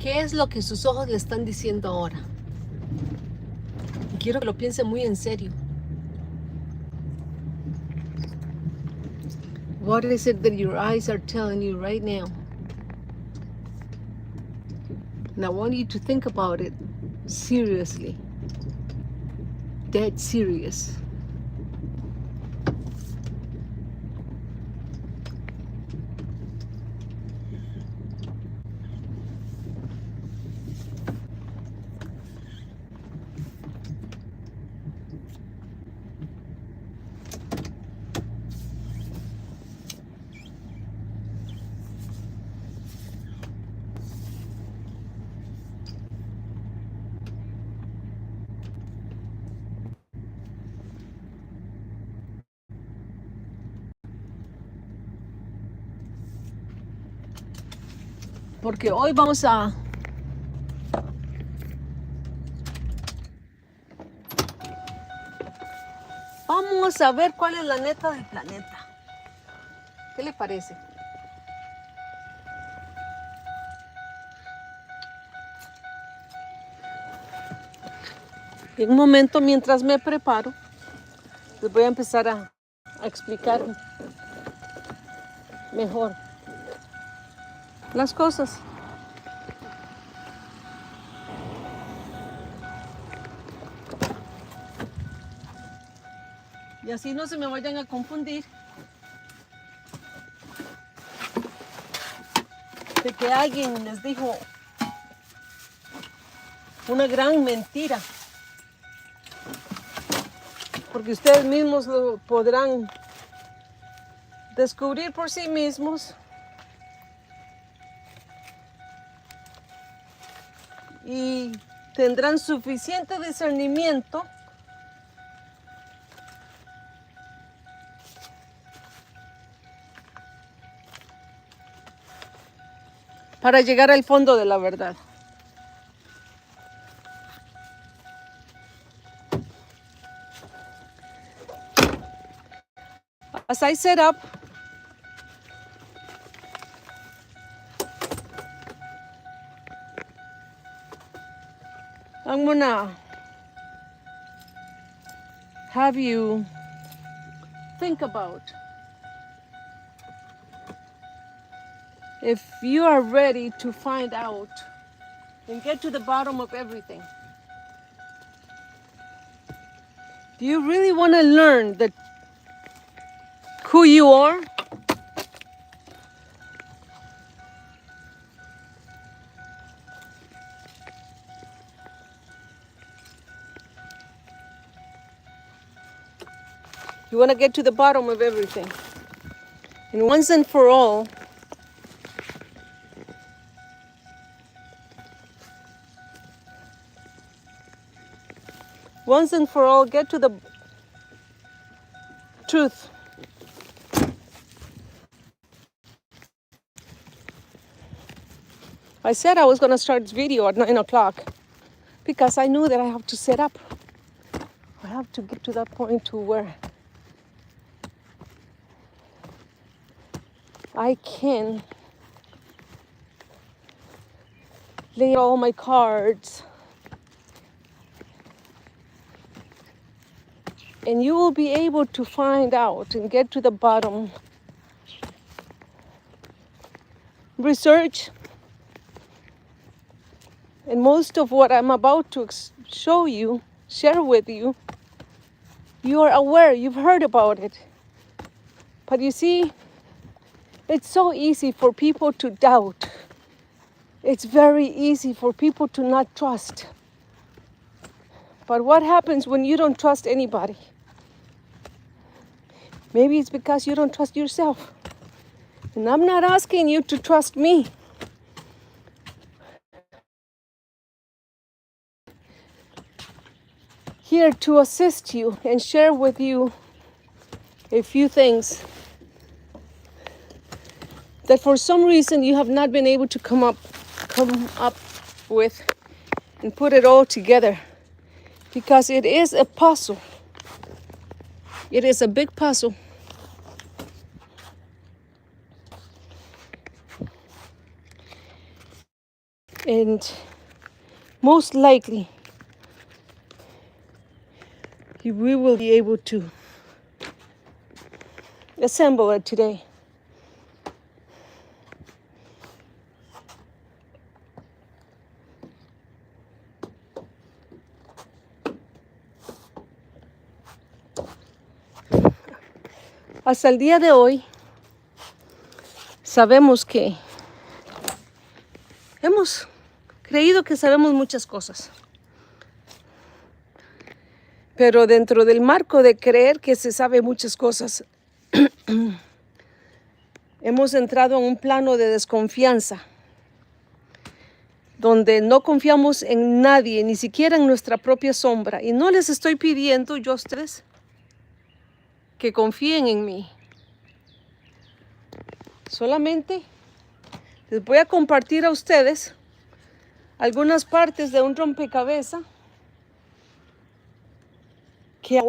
¿Qué es lo que sus ojos le están diciendo ahora? Y quiero que lo piense muy en serio. What is it that your eyes are telling you right now? And I want you to think about it seriously. Dead serious. Porque hoy vamos a ver cuál es la neta del planeta. ¿Qué le parece? En un momento, mientras me preparo, les voy a empezar a explicar mejor las cosas. Y así no se me vayan a confundir de que alguien les dijo una gran mentira. Porque ustedes mismos lo podrán descubrir por sí mismos. Y tendrán suficiente discernimiento para llegar al fondo de la verdad. As I set up, I'm gonna have you think about if you are ready to find out and get to the bottom of everything. Do you really want to learn who you are? You want to get to the bottom of everything. And once and for all, get to the truth. I said I was going to start this video at 9 o'clock because I knew that I have to set up. I have to get to that point to where I can lay all my cards. And you will be able to find out and get to the bottom. Research. And most of what I'm about to share with you, you are aware, you've heard about it. But you see, it's so easy for people to doubt. It's very easy for people to not trust. But what happens when you don't trust anybody? Maybe it's because you don't trust yourself. And I'm not asking you to trust me. Here to assist you and share with you a few things that for some reason you have not been able to come up with and put it all together, because it is a puzzle. It is a big puzzle. And most likely, we will be able to assemble it today. Hasta el día de hoy, sabemos que hemos creído que sabemos muchas cosas. Pero dentro del marco de creer que se sabe muchas cosas, hemos entrado en un plano de desconfianza, donde no confiamos en nadie, ni siquiera en nuestra propia sombra. Y no les estoy pidiendo yo a ustedes que confíen en mí. Solamente les voy a compartir a ustedes algunas partes de un rompecabezas que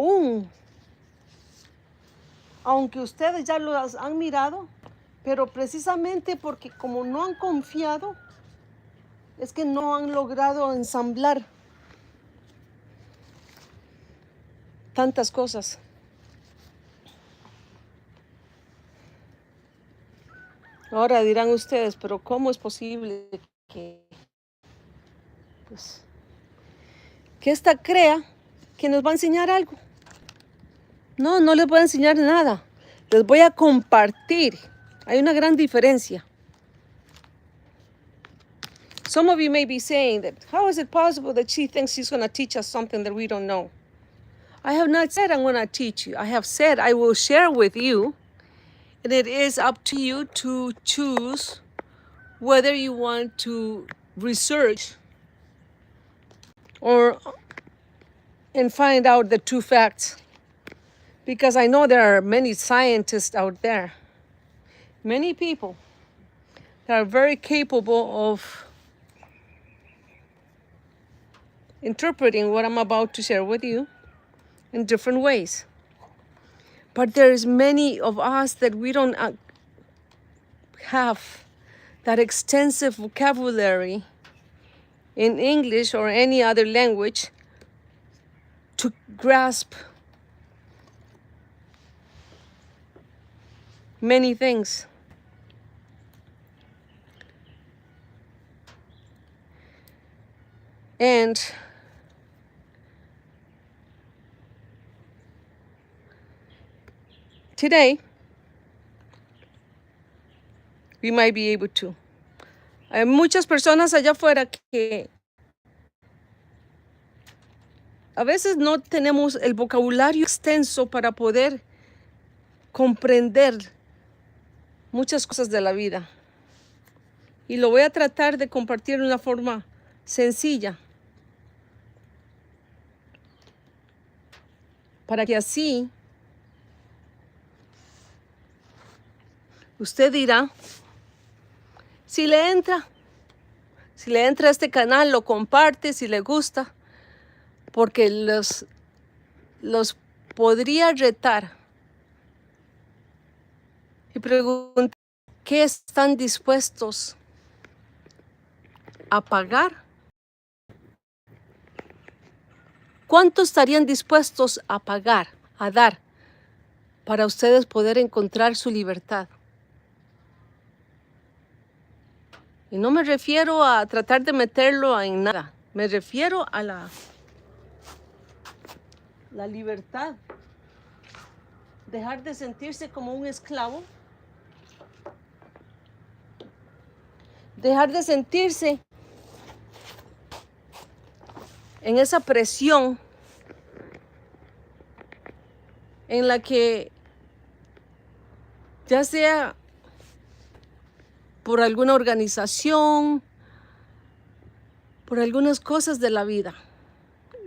aunque ustedes ya los han mirado, pero precisamente porque como no han confiado, es que no han logrado ensamblar tantas cosas. Ahora dirán ustedes, pero ¿cómo es posible que esta crea que nos va a enseñar algo? No, no les voy a enseñar nada. Les voy a compartir. Hay una gran diferencia. Some of you may be saying that, how is it possible that she thinks she's going to teach us something that we don't know? I have not said I'm going to teach you. I have said I will share with you, and it is up to you to choose whether you want to research and find out the true facts. Because I know there are many scientists out there, many people that are very capable of interpreting what I'm about to share with you in different ways. But there's many of us that we don't have that extensive vocabulary in English or any other language to grasp many things. And today, we might be able to. Hay muchas personas allá afuera que a veces no tenemos el vocabulario extenso para poder comprender muchas cosas de la vida. Y lo voy a tratar de compartir de una forma sencilla, para que así usted dirá, si le entra a este canal, lo comparte, si le gusta, porque los podría retar y preguntar qué están dispuestos a pagar. ¿Cuánto estarían dispuestos a pagar, a dar, para ustedes poder encontrar su libertad? Y no me refiero a tratar de meterlo en nada. Me refiero a la libertad. Dejar de sentirse como un esclavo. Dejar de sentirse en esa presión en la que, ya sea por alguna organización, por algunas cosas de la vida.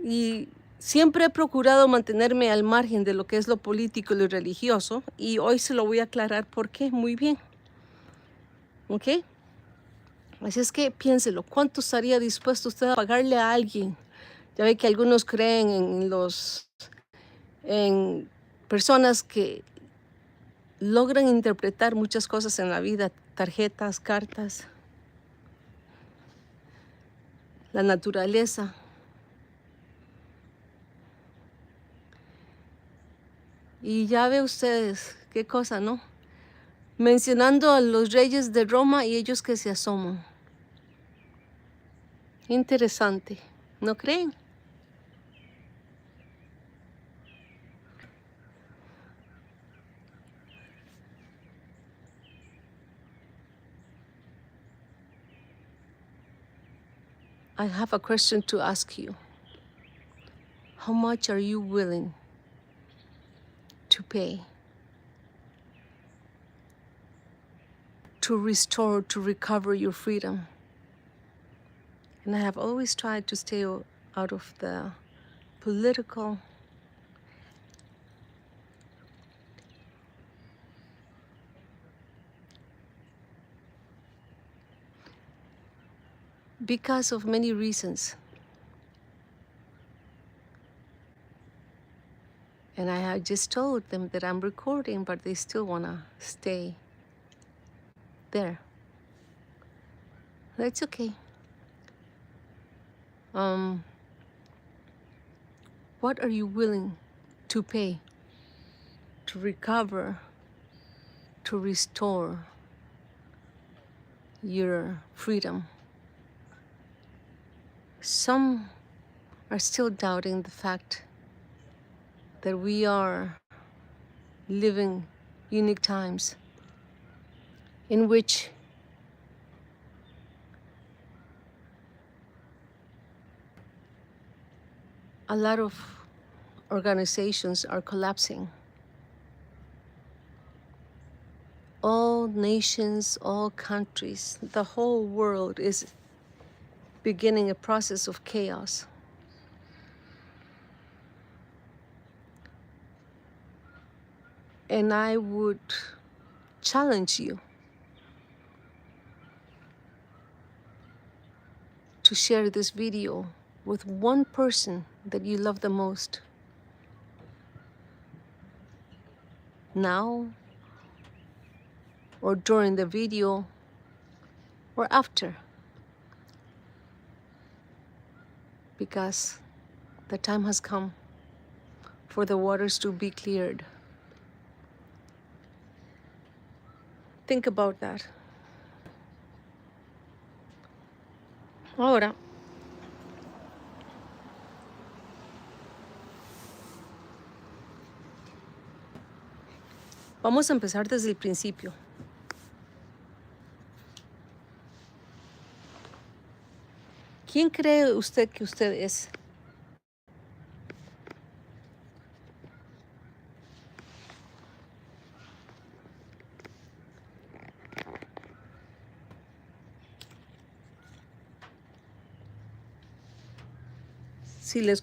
Y siempre he procurado mantenerme al margen de lo que es lo político y lo religioso, y hoy se lo voy a aclarar por qué muy bien. ¿Ok? Así es que piénselo, ¿cuánto estaría dispuesto usted a pagarle a alguien? Ya ve que algunos creen en personas que logran interpretar muchas cosas en la vida, tarjetas, cartas. la naturaleza. Y ya ve ustedes qué cosa, ¿no? Mencionando a los reyes de Roma y ellos que se asoman. Interesante, ¿no creen? I have a question to ask you. How much are you willing to pay to restore, to recover your freedom? And I have always tried to stay out of the political because of many reasons. And I had just told them that I'm recording, but they still want to stay there. That's okay. What are you willing to pay to recover, to restore your freedom? Some are still doubting the fact that we are living unique times in which a lot of organizations are collapsing. All nations, all countries, the whole world is beginning a process of chaos. And I would challenge you to share this video with one person that you love the most. Now, or during the video, or after. Because the time has come for the waters to be cleared. Think about that. Ahora, vamos a empezar desde el principio. ¿Quién cree usted que usted es? Si les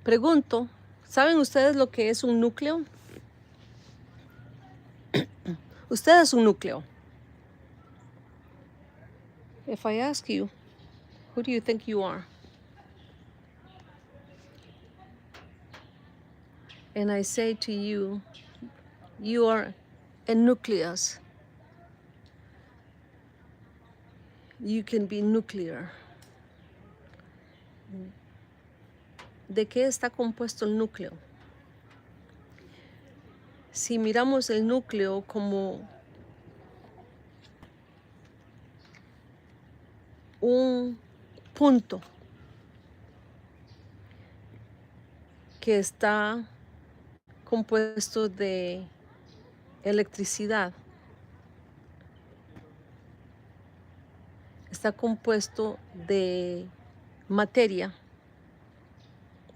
pregunto, ¿saben ustedes lo que es un núcleo? Usted es un núcleo. If I ask you, who do you think you are? And I say to you, you are a nucleus. You can be nuclear. ¿De qué está compuesto el núcleo? Si miramos el núcleo como un punto que está compuesto de electricidad, está compuesto de materia,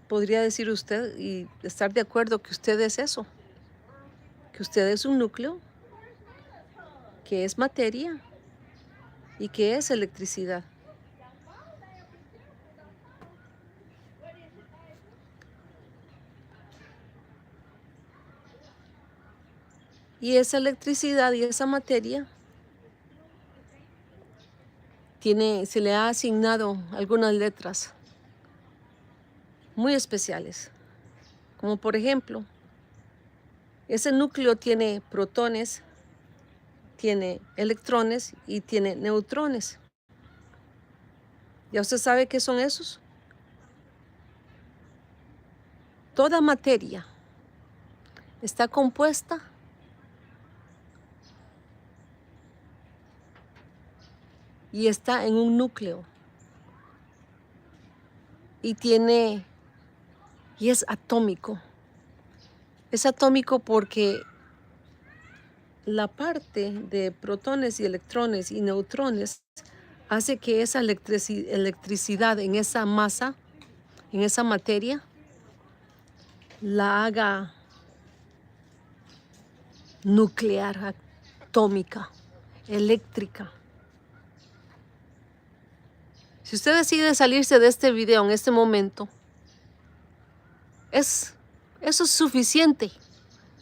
podría decir usted y estar de acuerdo que usted es eso, que usted es un núcleo, que es materia y que es electricidad. Y esa electricidad y esa materia se le ha asignado algunas letras muy especiales, como por ejemplo, ese núcleo tiene protones, tiene electrones y tiene neutrones. ¿Ya usted sabe qué son esos? Toda materia está compuesta y está en un núcleo y es atómico. Es atómico porque la parte de protones y electrones y neutrones hace que esa electricidad en esa masa, en esa materia, la haga nuclear, atómica, eléctrica. Si usted decide salirse de este video en este momento, eso es suficiente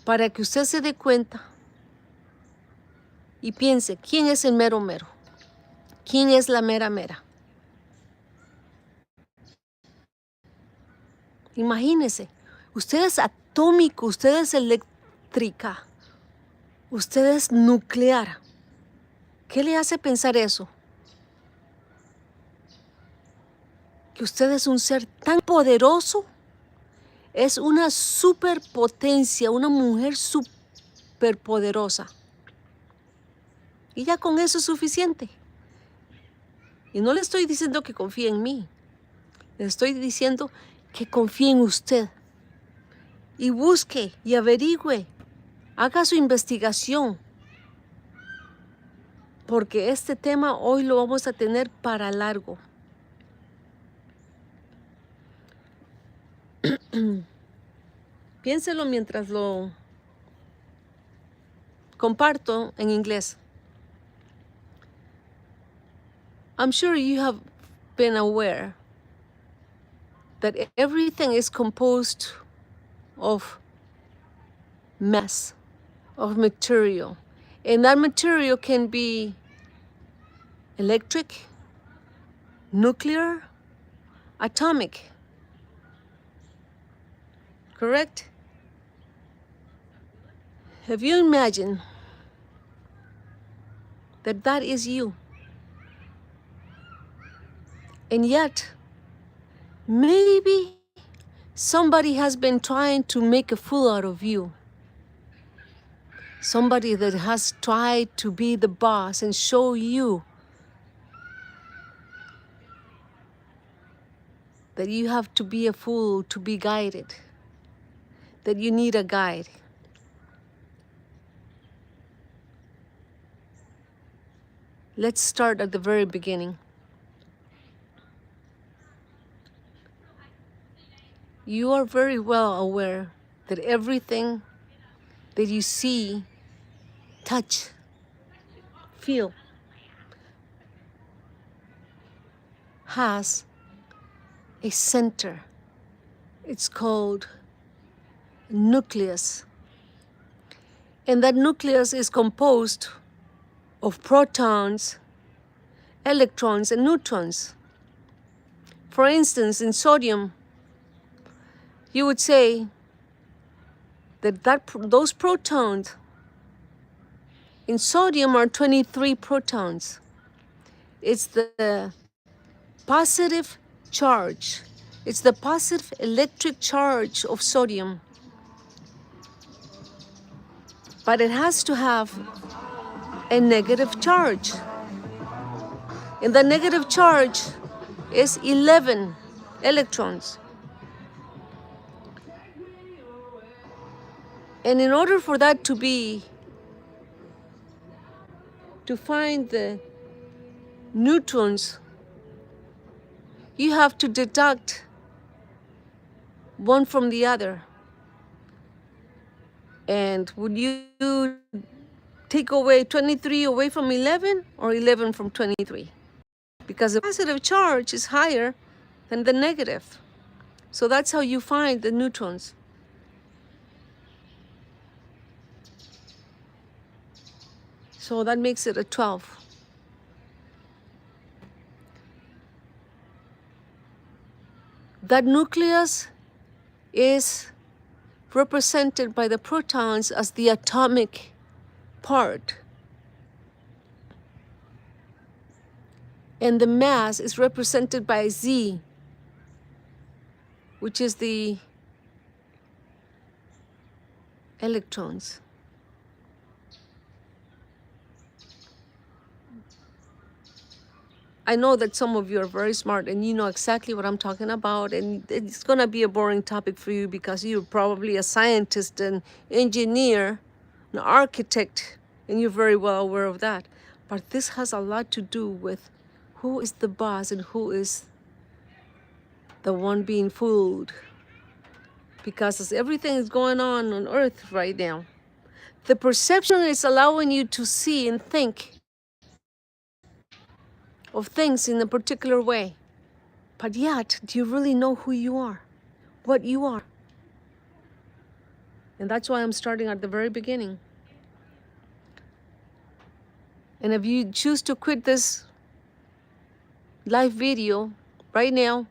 para que usted se dé cuenta y piense, ¿quién es el mero mero? ¿Quién es la mera mera? Imagínese, usted es atómico, usted es eléctrica, usted es nuclear. ¿Qué le hace pensar eso? Que usted es un ser tan poderoso, es una superpotencia, una mujer superpoderosa. Y ya con eso es suficiente. Y no le estoy diciendo que confíe en mí, le estoy diciendo que confíe en usted. Y busque y averigüe, haga su investigación. Porque este tema hoy lo vamos a tener para largo. Piénselo mientras lo comparto en inglés. I'm sure you have been aware that everything is composed of mass, of material. And that material can be electric, nuclear, atomic. Correct? Have you imagined that that is you? And yet, maybe somebody has been trying to make a fool out of you. Somebody that has tried to be the boss and show you that you have to be a fool to be guided, that you need a guide. Let's start at the very beginning. You are very well aware that everything that you see, touch, feel, has a center. It's called nucleus. And that nucleus is composed of protons, electrons, and neutrons. For instance, in sodium, you would say that those protons in sodium are 23 protons. It's the positive charge. It's the positive electric charge of sodium. But it has to have a negative charge. And the negative charge is 11 electrons. And in order for that to find the neutrons, you have to deduct one from the other. And would you take away 23 away from 11 or 11 from 23? Because the positive charge is higher than the negative. So that's how you find the neutrons. So that makes it a 12. That nucleus is represented by the protons as the atomic part. And the mass is represented by Z, which is the electrons. I know that some of you are very smart and you know exactly what I'm talking about, and it's going to be a boring topic for you because you're probably a scientist, an engineer, an architect, and you're very well aware of that. But this has a lot to do with who is the boss and who is the one being fooled. Because as everything is going on Earth right now, the perception is allowing you to see and think of things in a particular way. But yet, do you really know who you are? What you are? And that's why I'm starting at the very beginning. And if you choose to quit this live video right now,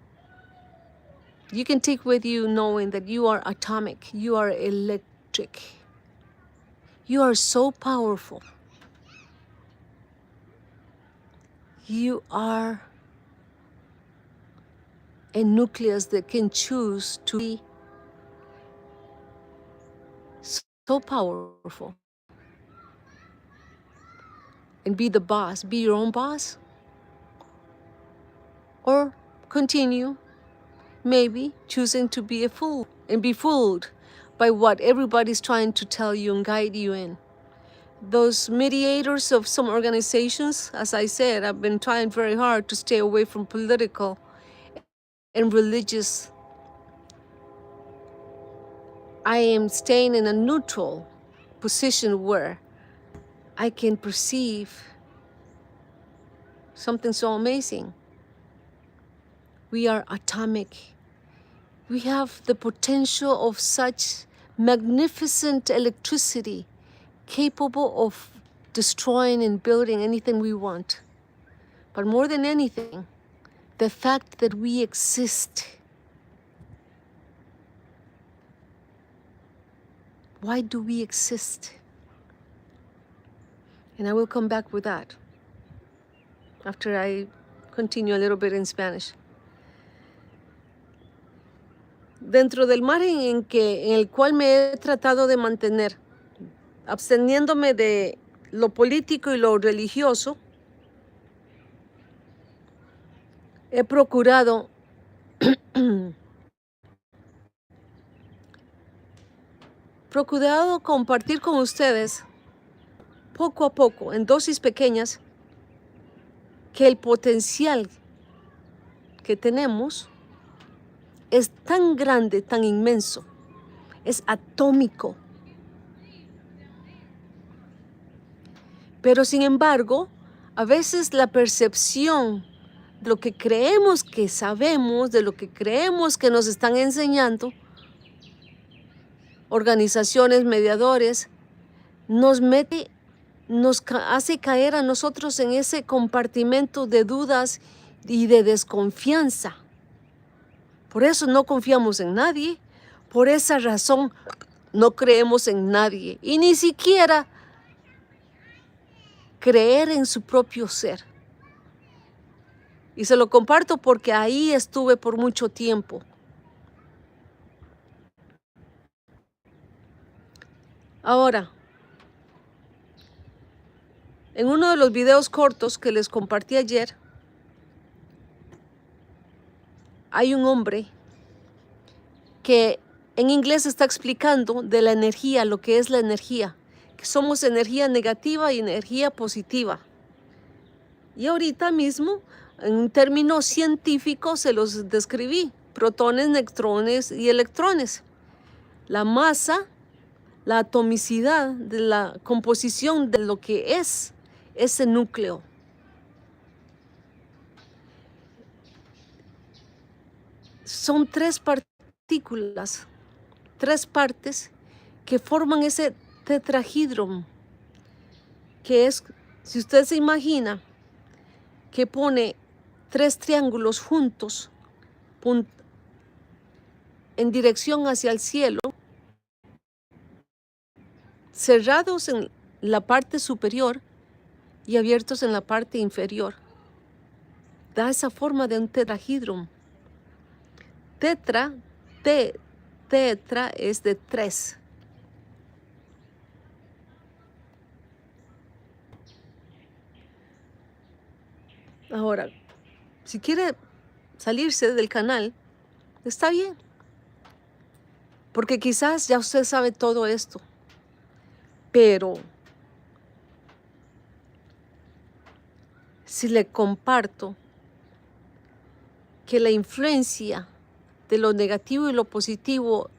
you can take with you knowing that you are atomic, you are electric. You are so powerful. You are a nucleus that can choose to be so powerful and be the boss, be your own boss, or continue maybe choosing to be a fool and be fooled by what everybody's trying to tell you and guide you in. Those mediators of some organizations, as I said, I've been trying very hard to stay away from political and religious. I am staying in a neutral position where I can perceive something so amazing. We are atomic. We have the potential of such magnificent electricity capable of destroying and building anything we want. But more than anything, the fact that we exist. Why do we exist? And I will come back with that after I continue a little bit in Spanish. Dentro del margen en el cual me he tratado de mantener, absteniéndome de lo político y lo religioso, he procurado compartir con ustedes poco a poco, en dosis pequeñas, que el potencial que tenemos es tan grande, tan inmenso, es atómico. Pero sin embargo, a veces la percepción de lo que creemos que sabemos, de lo que creemos que nos están enseñando, organizaciones, mediadores, nos hace caer a nosotros en ese compartimento de dudas y de desconfianza. Por eso no confiamos en nadie, por esa razón no creemos en nadie y ni siquiera creer en su propio ser. Y se lo comparto porque ahí estuve por mucho tiempo. Ahora, en uno de los videos cortos que les compartí ayer, hay un hombre que en inglés está explicando de la energía, lo que es la energía, que somos energía negativa y energía positiva. Y ahorita mismo, en un término científico, se los describí: protones, neutrones y electrones. La masa, la atomicidad de la composición de lo que es ese núcleo. Son tres partículas, tres partes que forman ese tetrahedron, que es, si usted se imagina, que pone tres triángulos juntos en dirección hacia el cielo, cerrados en la parte superior y abiertos en la parte inferior. da esa forma de un tetrahedron. Tetra es de 3. Ahora, si quiere salirse del canal, está bien. Porque quizás ya usted sabe todo esto. Pero si le comparto que la influencia de lo negativo y lo positivo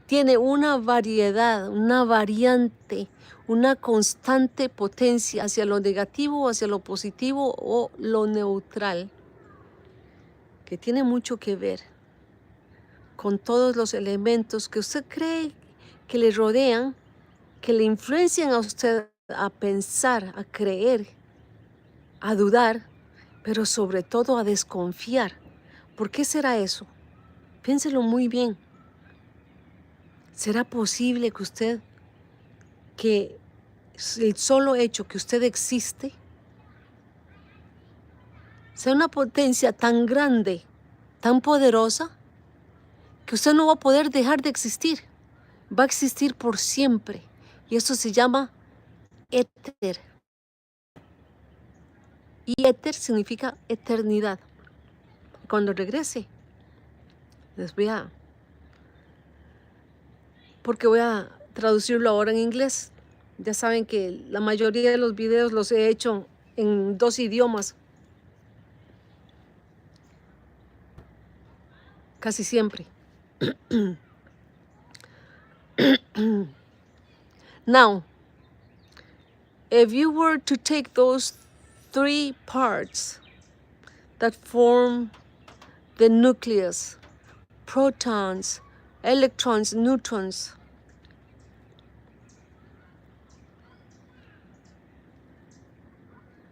tiene una variedad, una variante, una constante potencia hacia lo negativo, hacia lo positivo o lo neutral, que tiene mucho que ver con todos los elementos que usted cree que le rodean, que le influencian a usted a pensar, a creer, a dudar, pero sobre todo a desconfiar. ¿Por qué será eso? Piénselo muy bien. ¿Será posible que el solo hecho que usted existe sea una potencia tan grande, tan poderosa, que usted no va a poder dejar de existir? Va a existir por siempre. Y eso se llama éter. Y éter significa eternidad. Cuando regrese, porque voy a traducirlo ahora en inglés. Ya saben que la mayoría de los videos los he hecho en 2 idiomas. Casi siempre. Now, if you were to take those 3 parts that form the nucleus, protons, electrons, neutrons,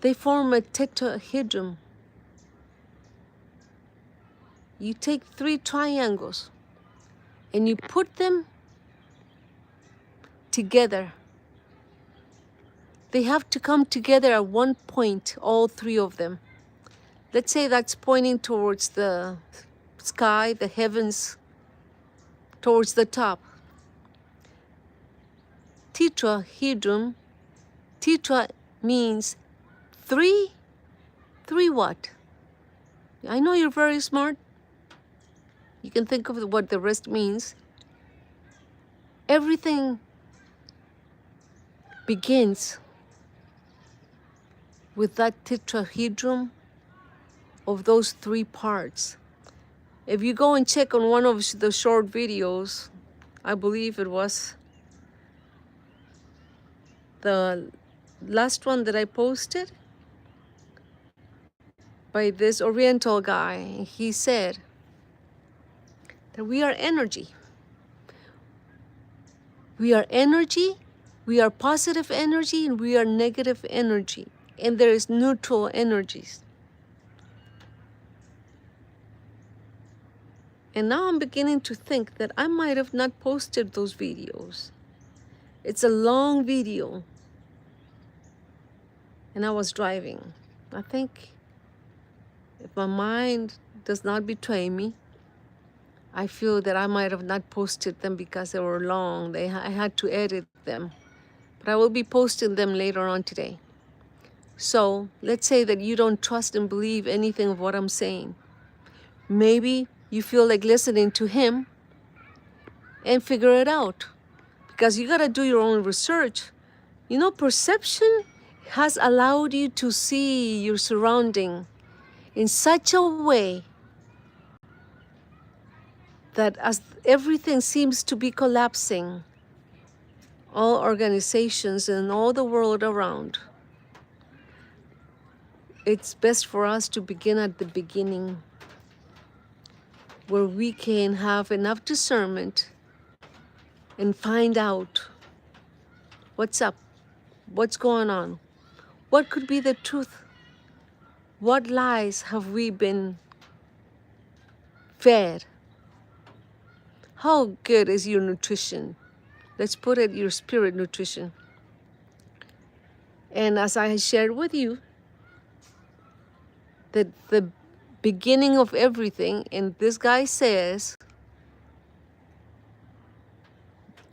they form a tetrahedron. You take 3 triangles and you put them together. They have to come together at one point, all 3 of them. Let's say that's pointing towards the sky, the heavens, towards the top. Tetrahedron, tetra means 3. 3 what? I know you're very smart. You can think of what the rest means. Everything begins with that tetrahedron of those 3 parts. If you go and check on one of the short videos, I believe it was the last one that I posted by this Oriental guy, he said that we are energy. We are energy, we are positive energy, and we are negative energy. And there is neutral energies. And now I'm beginning to think that I might have not posted those videos. It's a long video. And I was driving. I think if my mind does not betray me, I feel that I might have not posted them because they were long. I had to edit them. But I will be posting them later on today. So let's say that you don't trust and believe anything of what I'm saying. Maybe you feel like listening to him and figure it out, because you got to do your own research. You know, perception has allowed you to see your surrounding in such a way that as everything seems to be collapsing, all organizations and all the world around, it's best for us to begin at the beginning, where we can have enough discernment and find out what's up, what's going on, what could be the truth, what lies have we been fed, how good is your nutrition. Let's put it your spirit nutrition. And as I shared with you, that the beginning of everything. And this guy says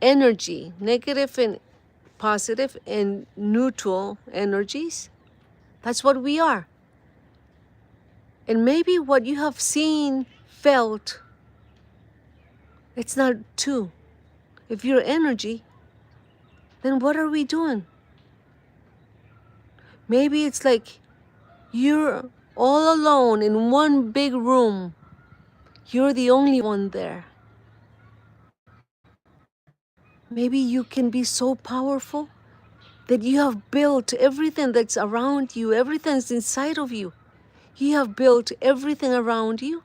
energy, negative and positive and neutral energies. That's what we are. And maybe what you have seen, felt, it's not true. If you're energy, then what are we doing? Maybe it's like you're all alone in one big room. You're the only one there. Maybe you can be so powerful that you have built everything that's around you, everything's inside of you. You have built everything around you.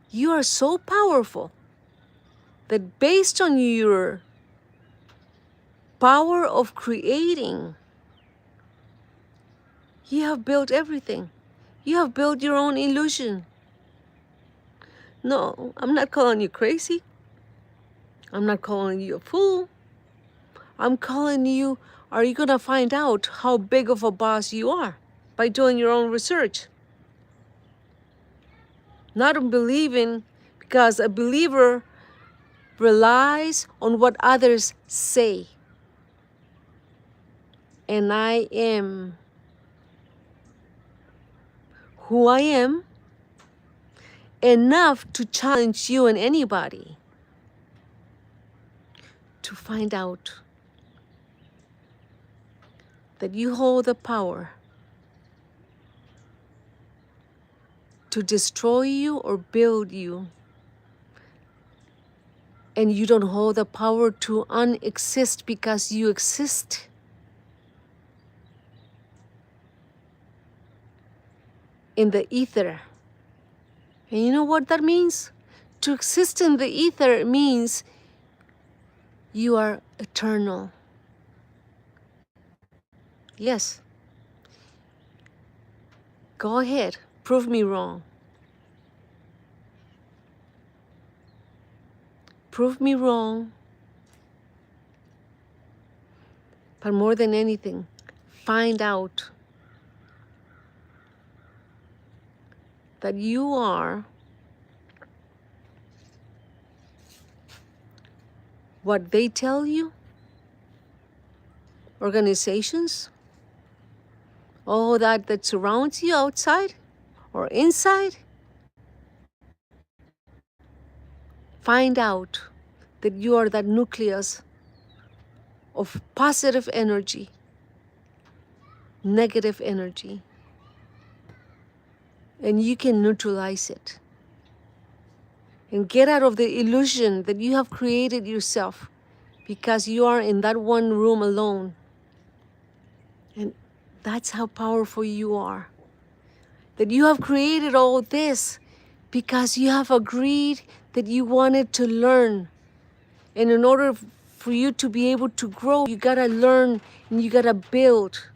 You are so powerful that based on your power of creating, you have built everything. You have built your own illusion. No, I'm not calling you crazy. I'm not calling you a fool. I'm calling you, are you going to find out how big of a boss you are by doing your own research? Not believing, because a believer relies on what others say. And I am who I am enough to challenge you and anybody to find out that you hold the power to destroy you or build you. And you don't hold the power to unexist because you exist. In the ether. And you know what that means? To exist in the ether means you are eternal. Yes. Go ahead, prove me wrong. Prove me wrong. But more than anything, find out that you are what they tell you, organizations, all that surrounds you outside or inside. Find out that you are that nucleus of positive energy, negative energy, and you can neutralize it and get out of the illusion that you have created yourself because you are in that one room alone. And that's how powerful you are. That you have created all this because you have agreed that you wanted to learn. And in order for you to be able to grow, you gotta learn and you gotta build.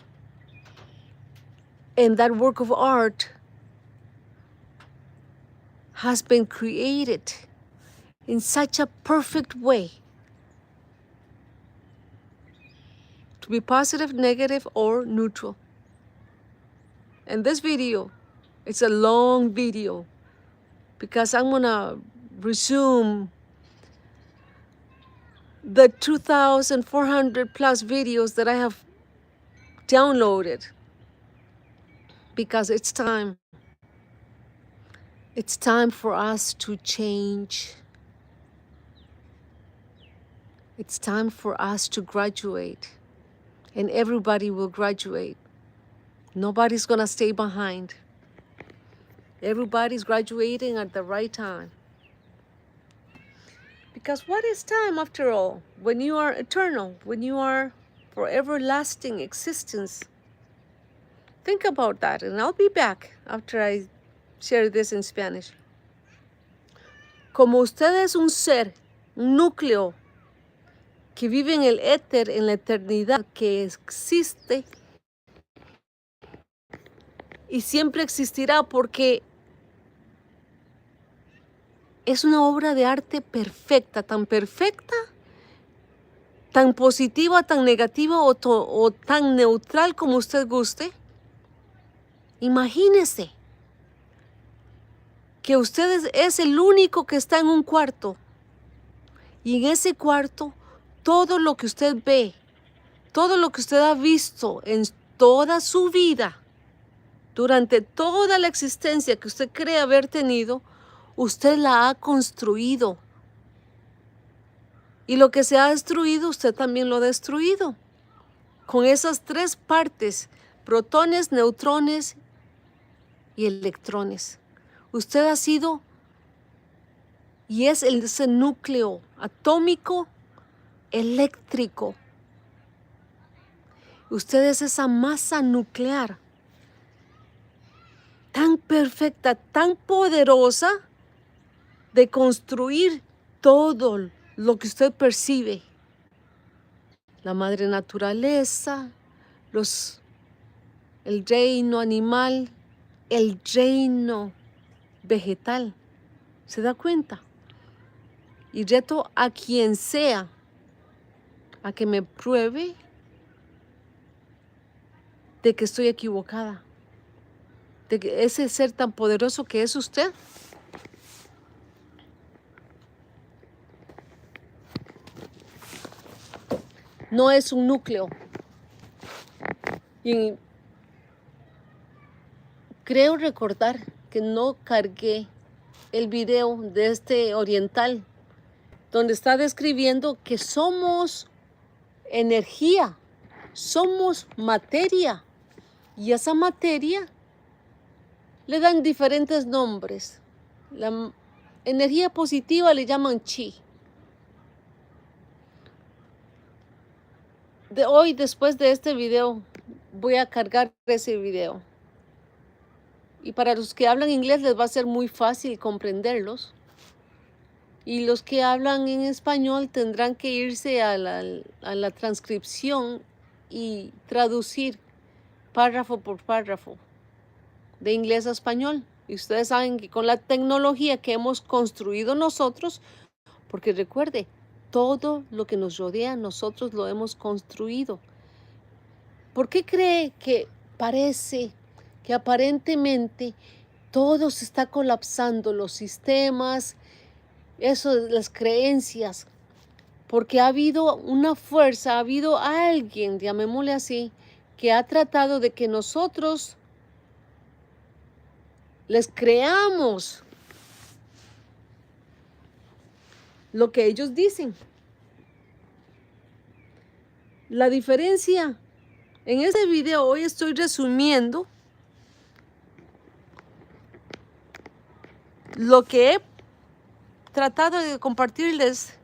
And that work of art has been created in such a perfect way to be positive, negative, or neutral. And this video, it's a long video because I'm gonna resume the 2,400 plus videos that I have downloaded because it's time. It's time for us to change. It's time for us to graduate, and everybody will graduate. Nobody's gonna stay behind. Everybody's graduating at the right time. Because what is time after all? When you are eternal, when you are for everlasting existence. Think about that, and I'll be back after I share this in Spanish. Como usted es un ser, un núcleo que vive en el éter, en la eternidad, que existe y siempre existirá porque es una obra de arte perfecta, tan positiva, tan negativa o tan neutral como usted guste. Imagínese que usted es el único que está en un cuarto. Y en ese cuarto, todo lo que usted ve, todo lo que usted ha visto en toda su vida, durante toda la existencia que usted cree haber tenido, usted la ha construido. Y lo que se ha destruido, usted también lo ha destruido. Con esas tres partes, protones, neutrones y electrones. Usted ha sido y es ese núcleo atómico eléctrico. Usted es esa masa nuclear tan perfecta, tan poderosa de construir todo lo que usted percibe. La madre naturaleza, el reino animal, el reino vegetal. ¿Se da cuenta? Y reto a quien sea a que me pruebe de que estoy equivocada, de que ese ser tan poderoso que es usted no es un núcleo. Y creo recordar que no cargué el video de este oriental donde está describiendo que somos energía, somos materia, y esa materia le dan diferentes nombres. La energía positiva le llaman chi. Hoy, después de este video, voy a cargar ese video. Y para los que hablan inglés les va a ser muy fácil comprenderlos. Y los que hablan en español tendrán que irse a la transcripción y traducir párrafo por párrafo de inglés a español. Y ustedes saben que con la tecnología que hemos construido nosotros, porque recuerde, todo lo que nos rodea nosotros lo hemos construido. ¿Por qué cree que parece que aparentemente todo se está colapsando, los sistemas, las creencias? Porque ha habido una fuerza, ha habido alguien, llamémosle así, que ha tratado de que nosotros les creamos lo que ellos dicen. La diferencia, en este video hoy estoy resumiendo lo que he tratado de compartirles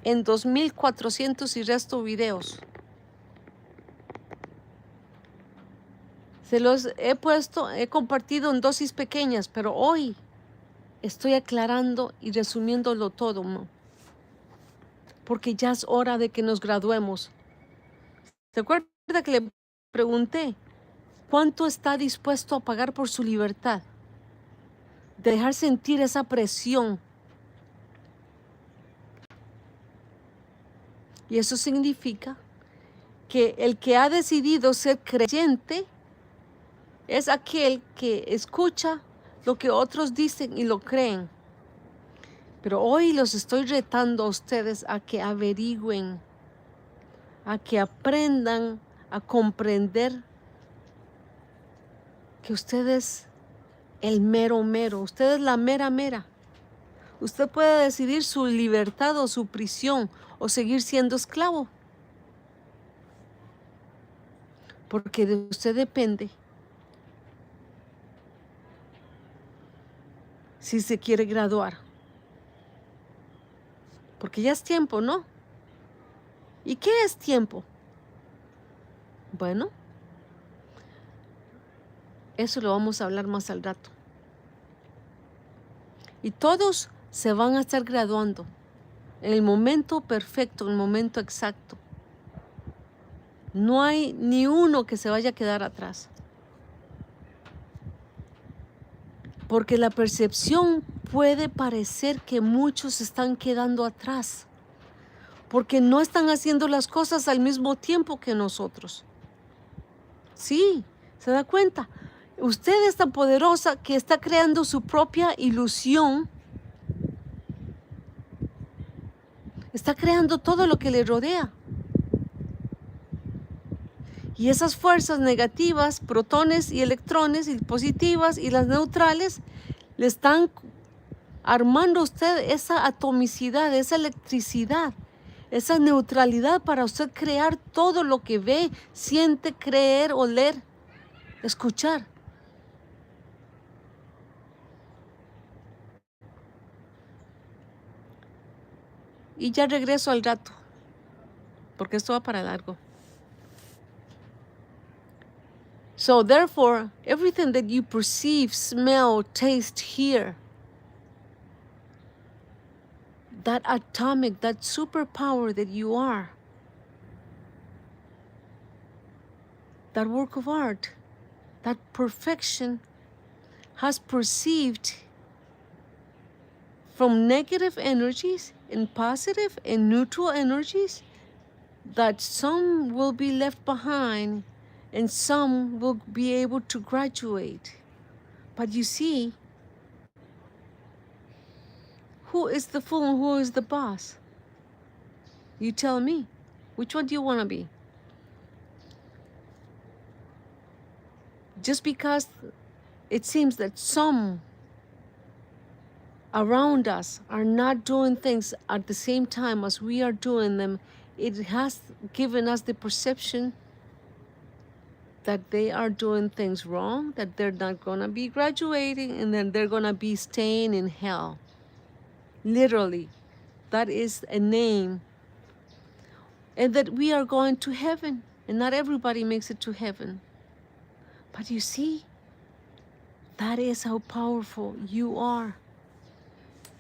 en 2400 y resto videos. Se los he compartido en dosis pequeñas, pero hoy estoy aclarando y resumiéndolo todo, ¿no? Porque ya es hora de que nos graduemos. ¿Se acuerda que le pregunté cuánto está dispuesto a pagar por su libertad? De dejar sentir esa presión. Y eso significa que el que ha decidido ser creyente es aquel que escucha lo que otros dicen y lo creen. Pero hoy los estoy retando a ustedes a que averigüen, a que aprendan a comprender que usted es el mero mero, usted es la mera mera. Usted puede decidir su libertad o su prisión o seguir siendo esclavo. Porque de usted depende si se quiere graduar. Porque ya es tiempo, ¿no? ¿Y qué es tiempo? Bueno, eso lo vamos a hablar más al rato. Y todos se van a estar graduando en el momento perfecto, en el momento exacto. No hay ni uno que se vaya a quedar atrás. Porque la percepción puede parecer que muchos están quedando atrás. Porque no están haciendo las cosas al mismo tiempo que nosotros. Sí, ¿se da cuenta? Usted es tan poderosa que está creando su propia ilusión. Está creando todo lo que le rodea. Y esas fuerzas negativas, protones y electrones, y positivas y las neutrales, le están armando a usted esa atomicidad, esa electricidad, esa neutralidad para usted crear todo lo que ve, siente, creer, oler, escuchar. Y ya regreso al rato, porque esto va para largo. So therefore, everything that you perceive, smell, taste, hear, that atomic, that superpower that you are, that work of art, that perfection has perceived from negative energies and positive and neutral energies, that some will be left behind and some will be able to graduate. But you see, who is the fool and who is the boss? You tell me. Which one do you want to be? Just because it seems that some around us are not doing things at the same time as we are doing them, it has given us the perception that they are doing things wrong, that they're not going to be graduating, and then they're going to be staying in hell. Literally, that is a name. And that we are going to heaven, and not everybody makes it to heaven. But you see, that is how powerful you are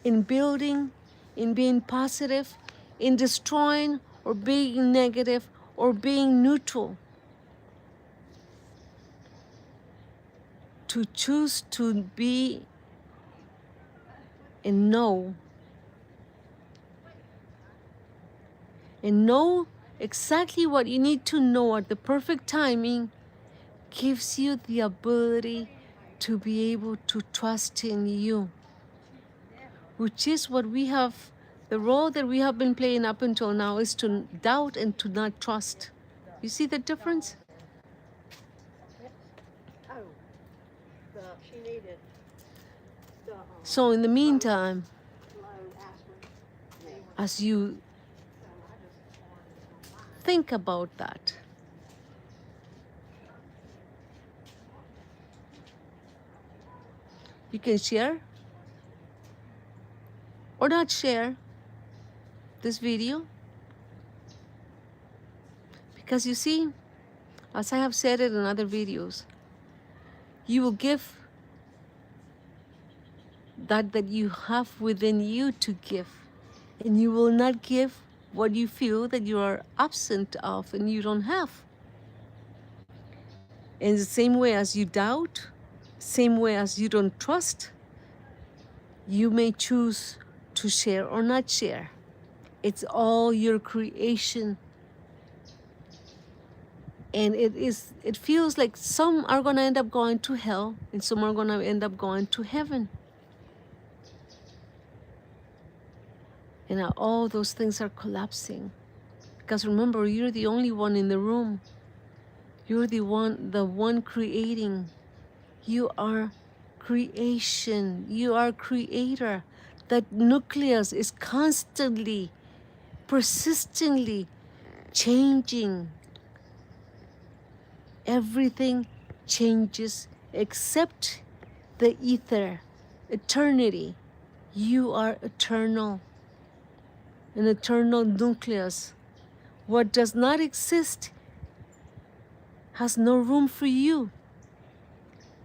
in building, in being positive, in destroying or being negative or being neutral. To choose to be and know exactly what you need to know at the perfect timing gives you the ability to be able to trust in you, which is what we have, the role that we have been playing up until now is to doubt and to not trust. You see the difference? So in the meantime, as you think about that, you can share or not share this video, because you see, as I have said it in other videos, you will give that you have within you to give, and you will not give what you feel that you are absent of and you don't have. In the same way as you doubt, same way as you don't trust, you may choose to share or not share. It's all your creation. And it feels like some are going to end up going to hell and some are going to end up going to heaven. And now all those things are collapsing. Because remember, you're the only one in the room. You're the one creating. You are creation. You are creator. That nucleus is constantly, persistently changing. Everything changes except the ether, eternity. You are eternal, an eternal nucleus. What does not exist has no room for you.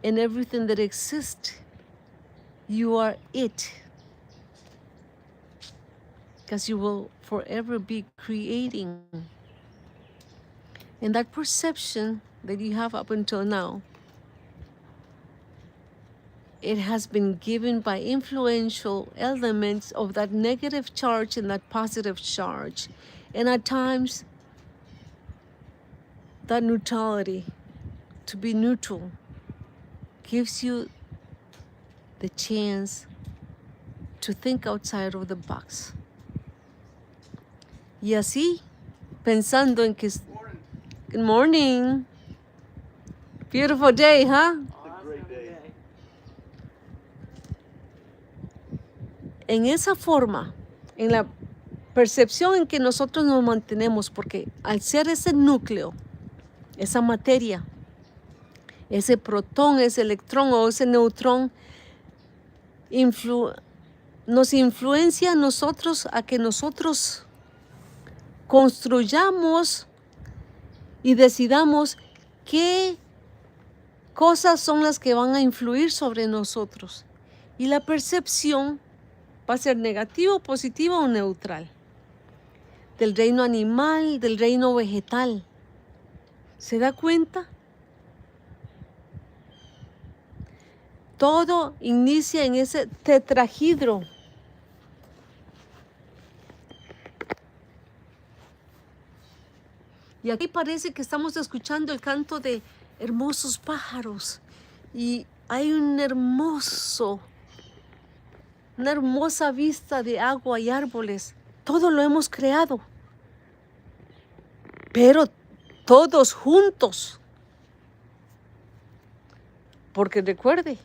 And everything that exists, you are it. Because you will forever be creating. And that perception that you have up until now, it has been given by influential elements of that negative charge and that positive charge. And at times, that neutrality, to be neutral. gives you the chance to think outside of the box. Y así, pensando en que... Good morning. Beautiful day, huh? En esa forma, en la percepción en que nosotros nos mantenemos, porque al ser ese núcleo, esa materia, ese protón, ese electrón o ese neutrón, nos influencia a nosotros a que nosotros construyamos y decidamos qué cosas son las que van a influir sobre nosotros. Y la percepción va a ser negativa, positiva o neutral. Del reino animal, del reino vegetal. ¿Se da cuenta? Todo inicia en ese tetrahidro. Y aquí parece que estamos escuchando el canto de hermosos pájaros. Y hay una hermosa vista de agua y árboles. Todo lo hemos creado. Pero todos juntos. Porque recuerde,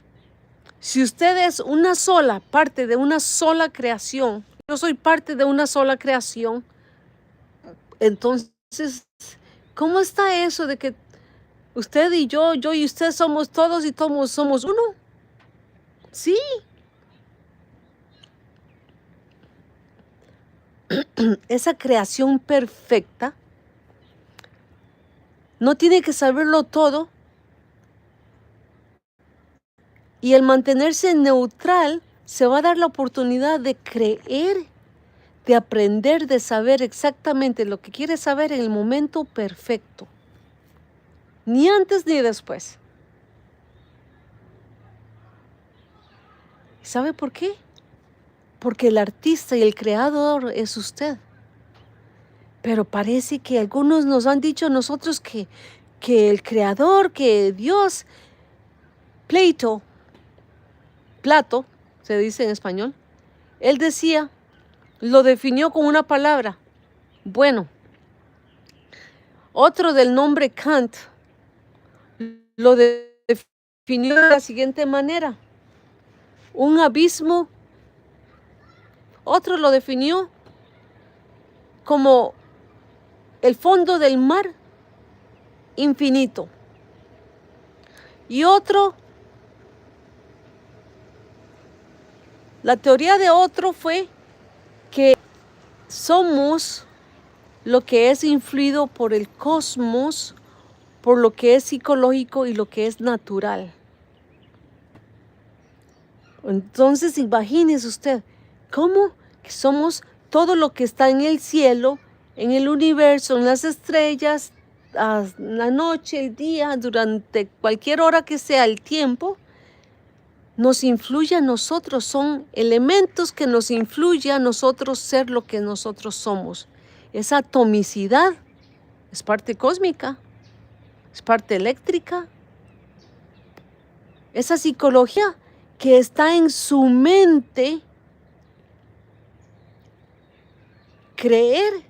si usted es una sola, parte de una sola creación, yo soy parte de una sola creación, entonces, ¿cómo está eso de que usted y yo y usted somos todos y todos somos uno? Sí. Esa creación perfecta no tiene que saberlo todo. Y el mantenerse neutral se va a dar la oportunidad de creer, de aprender, de saber exactamente lo que quiere saber en el momento perfecto. Ni antes ni después. ¿Sabe por qué? Porque el artista y el creador es usted. Pero parece que algunos nos han dicho a nosotros que el creador, que Dios, Plato, se dice en español, él decía, lo definió con una palabra, bueno. Otro del nombre Kant lo definió de la siguiente manera, un abismo. Otro lo definió como el fondo del mar infinito. Y otro, la teoría de otro fue que somos lo que es influido por el cosmos, por lo que es psicológico y lo que es natural. Entonces imagínese usted, ¿cómo que somos todo lo que está en el cielo, en el universo, en las estrellas, la noche, el día, durante cualquier hora que sea el tiempo, nos influye a nosotros, son elementos que nos influyen a nosotros ser lo que nosotros somos. Esa atomicidad es parte cósmica, es parte eléctrica. Esa psicología que está en su mente, creer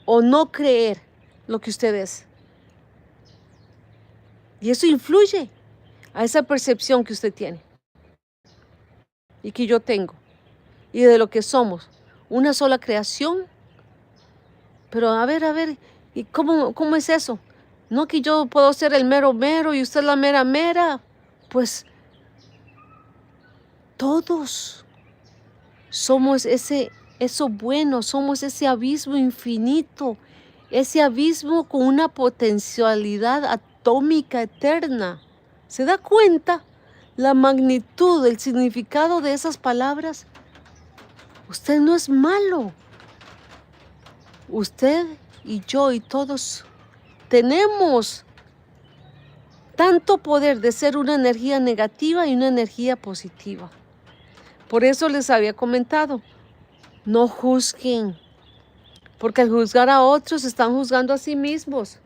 o no creer lo que usted es. Y eso influye a esa percepción que usted tiene y que yo tengo y de lo que somos, una sola creación. Pero a ver, ¿y cómo es eso? No que yo puedo ser el mero mero y usted la mera mera, pues todos somos eso bueno, somos ese abismo infinito, ese abismo con una potencialidad atómica eterna. ¿Se da cuenta la magnitud, el significado de esas palabras? Usted no es malo. Usted y yo y todos tenemos tanto poder de ser una energía negativa y una energía positiva. Por eso les había comentado, no juzguen, porque al juzgar a otros están juzgando a sí mismos.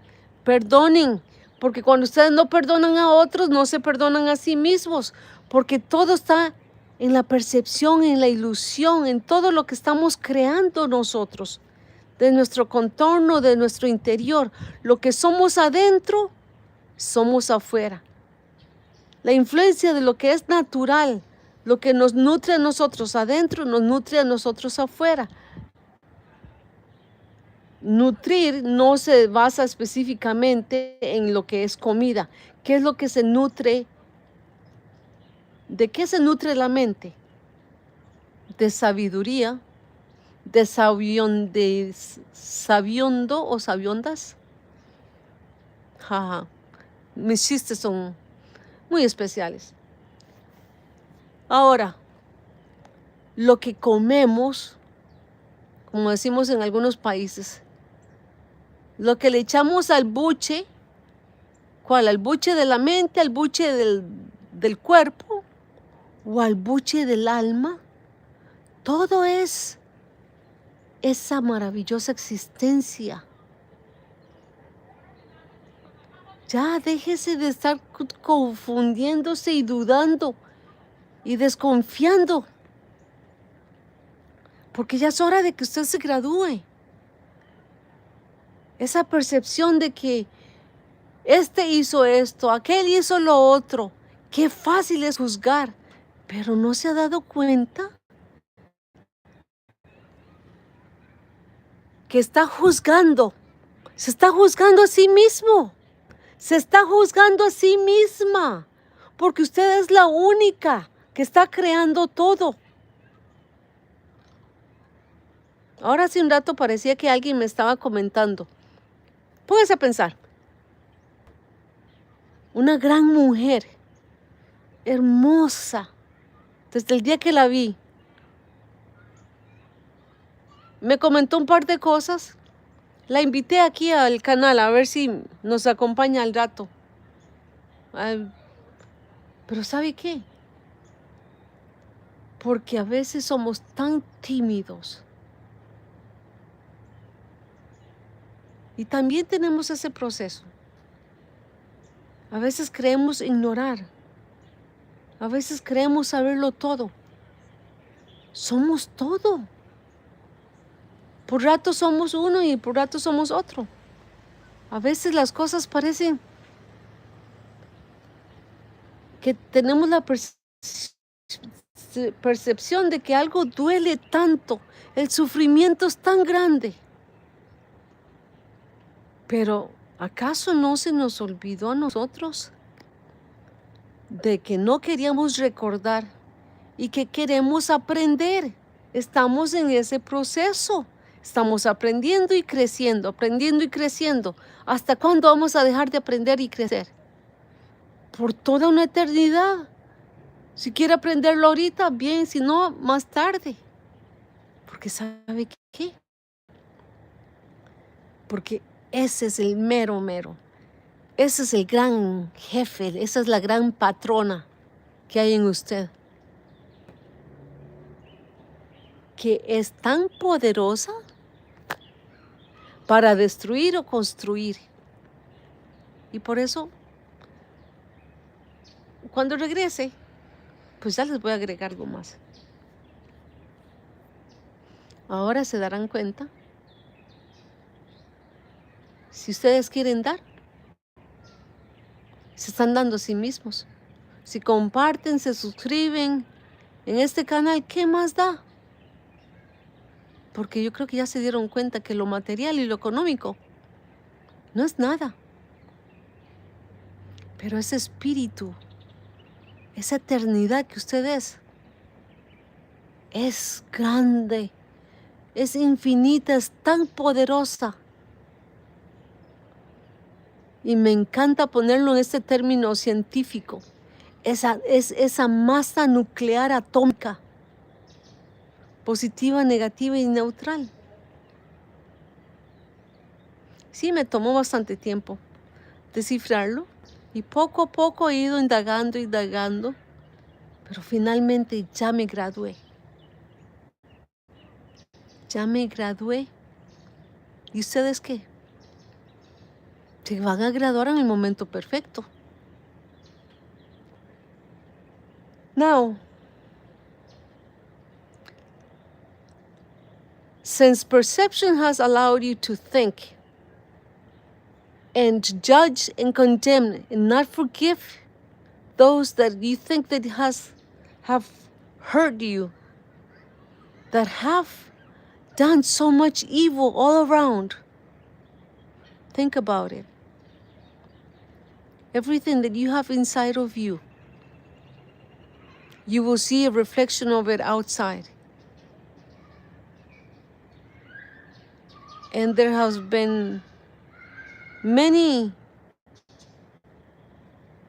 Perdonen, Porque cuando ustedes no perdonan a otros, no se perdonan a sí mismos, porque todo está en la percepción, en la ilusión, en todo lo que estamos creando nosotros, de nuestro contorno, de nuestro interior. Lo que somos adentro, somos afuera. La influencia de lo que es natural, lo que nos nutre a nosotros adentro, nos nutre a nosotros afuera. Nutrir no se basa específicamente en lo que es comida. ¿Qué es lo que se nutre? ¿De qué se nutre la mente? De sabiduría, de sabiondo o sabiondas. Jaja, mis chistes son muy especiales. Ahora, lo que comemos, como decimos en algunos países, lo que le echamos al buche, ¿cuál? ¿Al buche de la mente, al buche del cuerpo o al buche del alma? Todo es esa maravillosa existencia. Ya déjese de estar confundiéndose y dudando y desconfiando, porque ya es hora de que usted se gradúe. Esa percepción de que este hizo esto, aquel hizo lo otro, qué fácil es juzgar, pero no se ha dado cuenta que está juzgando, se está juzgando a sí mismo, se está juzgando a sí misma, porque usted es la única que está creando todo. Ahora hace un rato parecía que alguien me estaba comentando. Póngase a pensar. Una gran mujer, hermosa, desde el día que la vi. Me comentó un par de cosas. La invité aquí al canal a ver si nos acompaña al rato. Pero ¿sabe qué? Porque a veces somos tan tímidos. Y también tenemos ese proceso. A veces creemos ignorar. A veces creemos saberlo todo. Somos todo. Por rato somos uno y por rato somos otro. A veces las cosas parecen que tenemos la percepción de que algo duele tanto, el sufrimiento es tan grande. Pero ¿acaso no se nos olvidó a nosotros de que no queríamos recordar y que queremos aprender? Estamos en ese proceso. Estamos aprendiendo y creciendo, aprendiendo y creciendo. ¿Hasta cuándo vamos a dejar de aprender y crecer? Por toda una eternidad. Si quiere aprenderlo ahorita, bien, si no, más tarde. Porque ¿sabe qué? Porque ese es el mero mero. Ese es el gran jefe, esa es la gran patrona que hay en usted. Que es tan poderosa para destruir o construir. Y por eso, cuando regrese, pues ya les voy a agregar algo más. Ahora se darán cuenta, si ustedes quieren dar, se están dando a sí mismos. Si comparten, se suscriben en este canal, ¿qué más da? Porque yo creo que ya se dieron cuenta que lo material y lo económico no es nada. Pero ese espíritu, esa eternidad que usted es grande, es infinita, es tan poderosa. Y me encanta ponerlo en este término científico. Es esa masa nuclear atómica, positiva, negativa y neutral. Sí, me tomó bastante tiempo descifrarlo y poco a poco he ido indagando, pero finalmente ya me gradué. Ya me gradué. ¿Y ustedes qué? te van a graduar en el momento perfecto. Now, since perception has allowed you to think and judge and condemn and not forgive those that you think that have hurt you, that have done so much evil all around, think about it. Everything that you have inside of you, you will see a reflection of it outside. And there has been many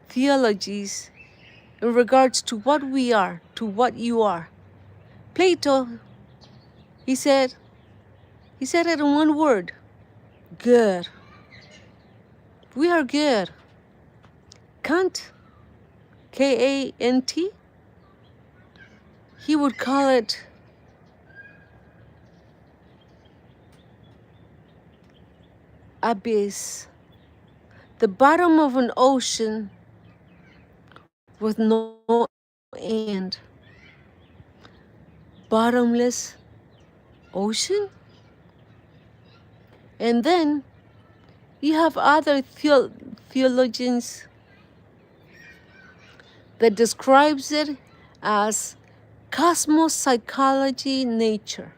theologies in regards to what we are, to what you are. Plato, he said it in one word: good. We are good. Kant, K-A-N-T, he would call it abyss, the bottom of an ocean with no end. Bottomless ocean? And then you have other theologians that describes it as cosmos psychology nature.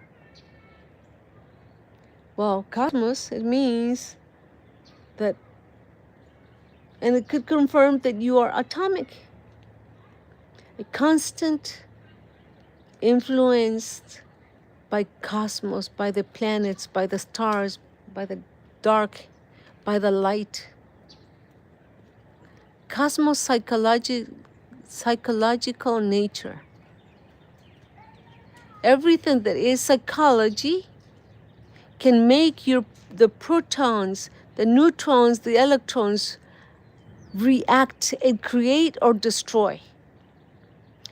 Well, cosmos, it means that, and it could confirm that you are atomic, a constant influenced by cosmos, by the planets, by the stars, by the dark, by the light. Cosmos psychological nature. Everything that is psychology can make the protons, the neutrons, the electrons react and create or destroy.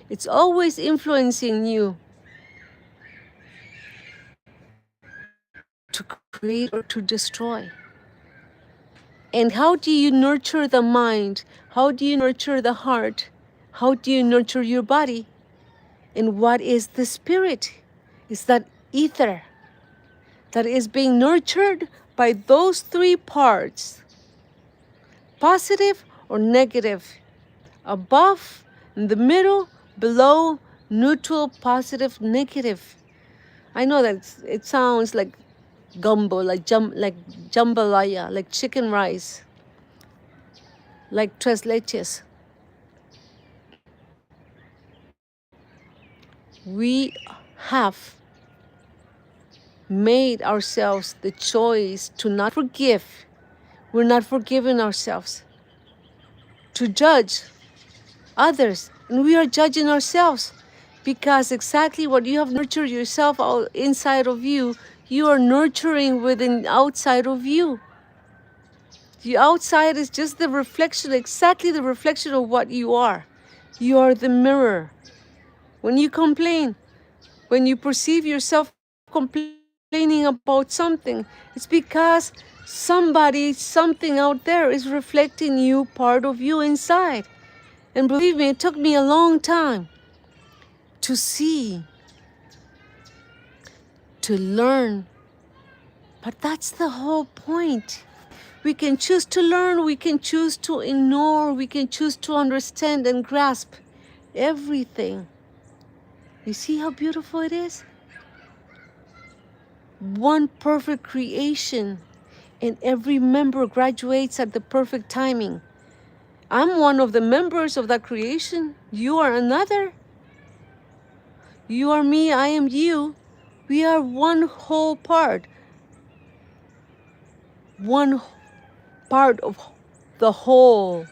It's always influencing you to create or to destroy. And how do you nurture the mind? How do you nurture the heart? How do you nurture your body? And what is the spirit? It's that ether that is being nurtured by those three parts: positive or negative, above, in the middle, below, neutral, positive, negative. I know that it sounds like gumbo, like jambalaya, like chicken rice, like tres leches. We have made ourselves the choice to not forgive. We're not forgiving ourselves. To judge others, and we are judging ourselves, because exactly what you have nurtured yourself out inside of you, you are nurturing within outside of you. The outside is just the reflection, exactly the reflection of what you are. You are the mirror. When you complain, when you perceive yourself complaining about something, it's because something out there is reflecting you, part of you inside. And believe me, it took me a long time to see, to learn. But that's the whole point. We can choose to learn, we can choose to ignore, we can choose to understand and grasp everything. You see how beautiful it is? One perfect creation, and every member graduates at the perfect timing. I'm one of the members of that creation. You are another. You are me, I am you. We are one whole part. One part of the whole.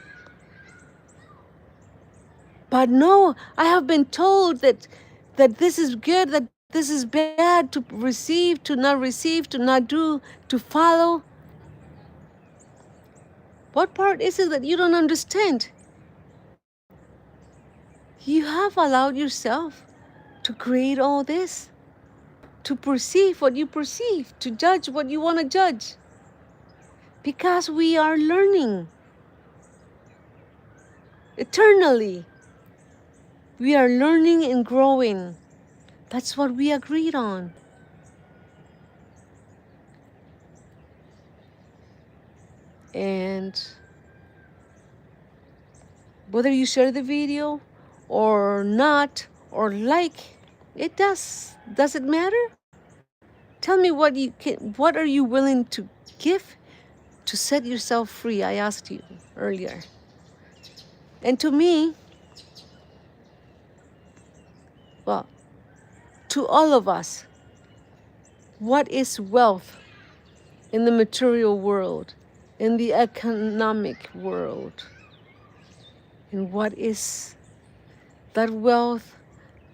But no, I have been told that this is good, that this is bad, to receive, to not do, to follow. What part is it that you don't understand? You have allowed yourself to create all this, to perceive what you perceive, to judge what you want to judge. Because we are learning eternally. We are learning and growing. That's what we agreed on. And whether you share the video or not, or like, does it matter? Tell me what are you willing to give to set yourself free? I asked you earlier. And to me, well, to all of us, what is wealth in the material world, in the economic world? And what is that wealth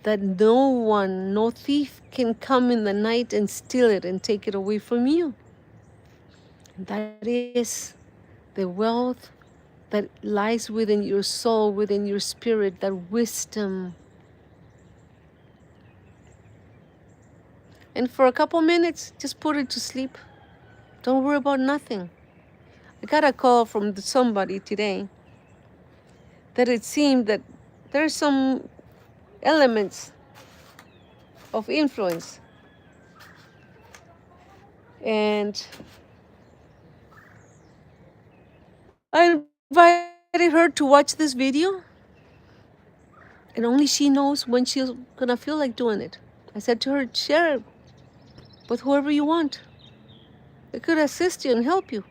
that no one, no thief can come in the night and steal it and take it away from you? And that is the wealth that lies within your soul, within your spirit, that wisdom. And for a couple minutes, just put it to sleep. Don't worry about nothing. I got a call from somebody today that it seemed that there's some elements of influence. And I invited her to watch this video, and only she knows when she's gonna feel like doing it. I said to her, share it with whoever you want. It could assist you and help you.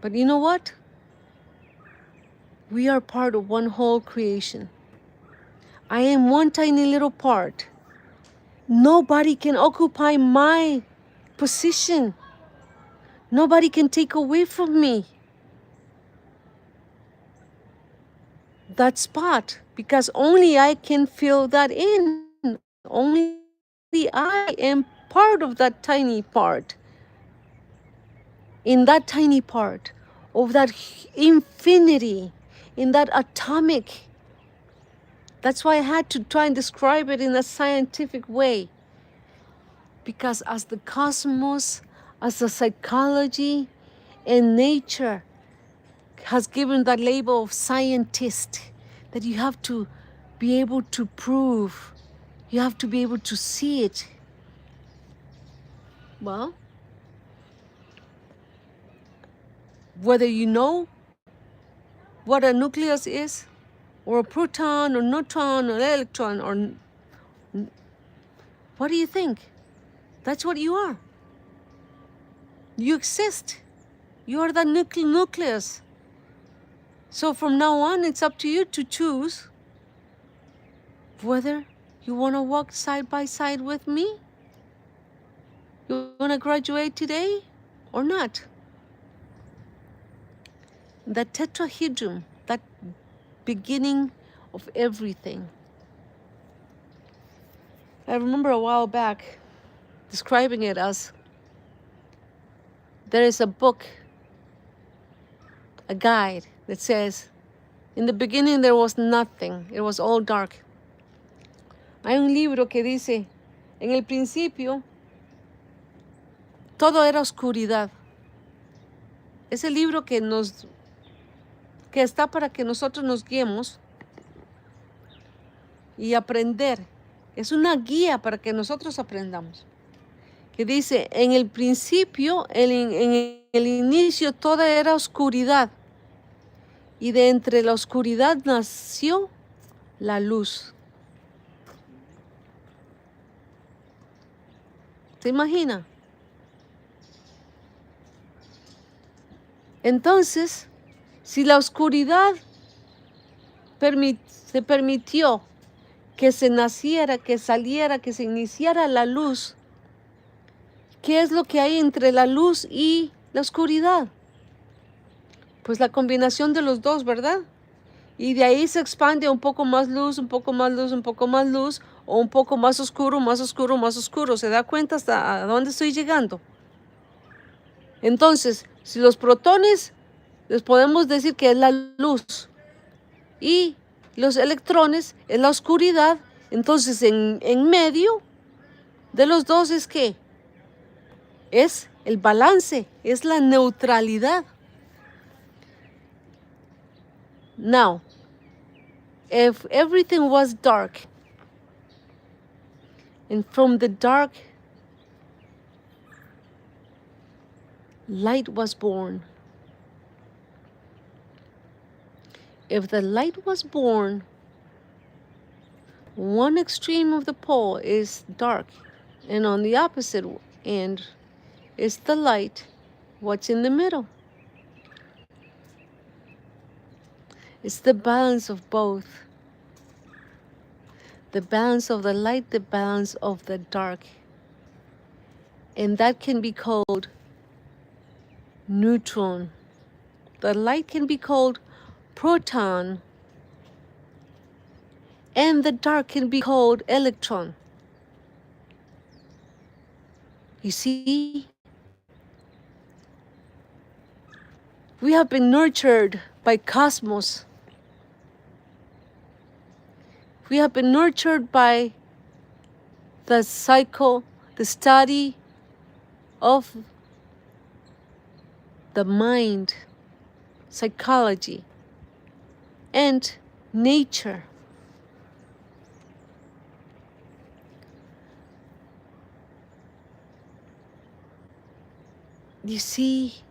But you know what? We are part of one whole creation. I am one tiny little part. Nobody can occupy my position. Nobody can take away from me that spot, because only I can fill that in. Only I am part of that tiny part. In that tiny part of that infinity, in that atomic. That's why I had to try and describe it in a scientific way. Because as the cosmos, as the psychology and nature has given that label of scientist, that you have to be able to prove, you have to be able to see it. Well, whether you know what a nucleus is, or a proton, or neutron, or electron, or what do you think? That's what you are. You exist. You are the nucleus. So from now on, it's up to you to choose whether you want to walk side by side with me. You want to graduate today or not? That tetrahedron, that beginning of everything. I remember a while back describing it as, there is a book, a guide that says, in the beginning there was nothing, it was all dark. Hay un libro que dice, en el principio todo era oscuridad. Es el libro que está para que nosotros nos guiemos y aprender. Es una guía para que nosotros aprendamos. Que dice, en el principio, en el inicio, toda era oscuridad. Y de entre la oscuridad nació la luz. ¿Se imagina? Entonces, si la oscuridad se permitió que se naciera, que saliera, que se iniciara la luz, ¿qué es lo que hay entre la luz y la oscuridad? Pues la combinación de los dos, ¿verdad? Y de ahí se expande un poco más luz, un poco más luz, un poco más luz, o un poco más oscuro, más oscuro, más oscuro. ¿Se da cuenta hasta a dónde estoy llegando? Entonces, si los protones, les podemos decir que es la luz, y los electrones es la oscuridad, entonces en medio de los dos es ¿qué? Es El balance es la neutralidad. Now, if everything was dark, and from the dark, light was born. If the light was born, one extreme of the pole is dark, and on the opposite end is the light. What's in the middle? It's the balance of both. The balance of the light, the balance of the dark. And that can be called neutron. The light can be called proton. And the dark can be called electron. You see? We have been nurtured by cosmos. We have been nurtured by the study of the mind, psychology, and nature. You see,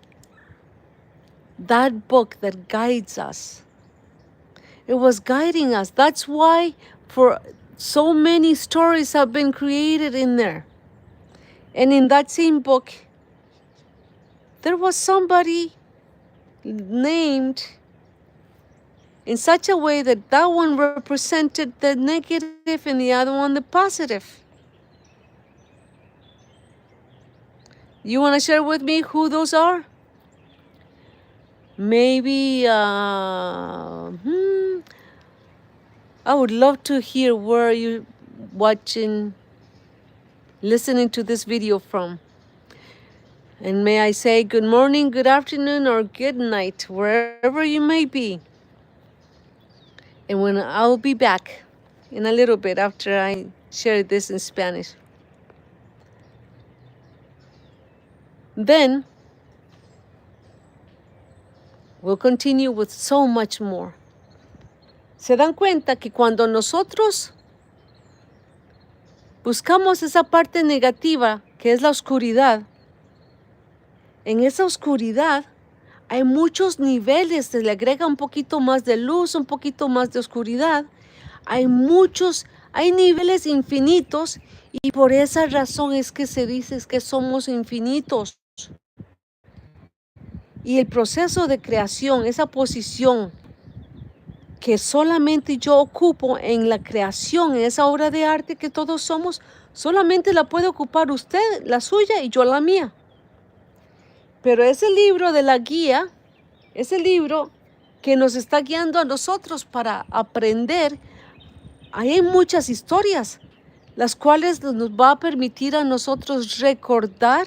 that book that guides us, it was guiding us. That's why for so many stories have been created in there. And in that same book, there was somebody named in such a way that that one represented the negative and the other one the positive. You want to share with me who those are? Maybe, I would love to hear where you're watching, listening to this video from. And may I say good morning, good afternoon, or good night, wherever you may be. And when I'll be back in a little bit after I share this in Spanish. Then we'll continue with so much more. Se dan cuenta que cuando nosotros buscamos esa parte negativa, que es la oscuridad, en esa oscuridad hay muchos niveles, se le agrega un poquito más de luz, un poquito más de oscuridad. Hay niveles infinitos y por esa razón es que se dice que somos infinitos. Y el proceso de creación, esa posición que solamente yo ocupo en la creación, en esa obra de arte que todos somos, solamente la puede ocupar usted, la suya, y yo la mía. Pero ese libro de la guía, ese libro que nos está guiando a nosotros para aprender, ahí hay muchas historias, las cuales nos va a permitir a nosotros recordar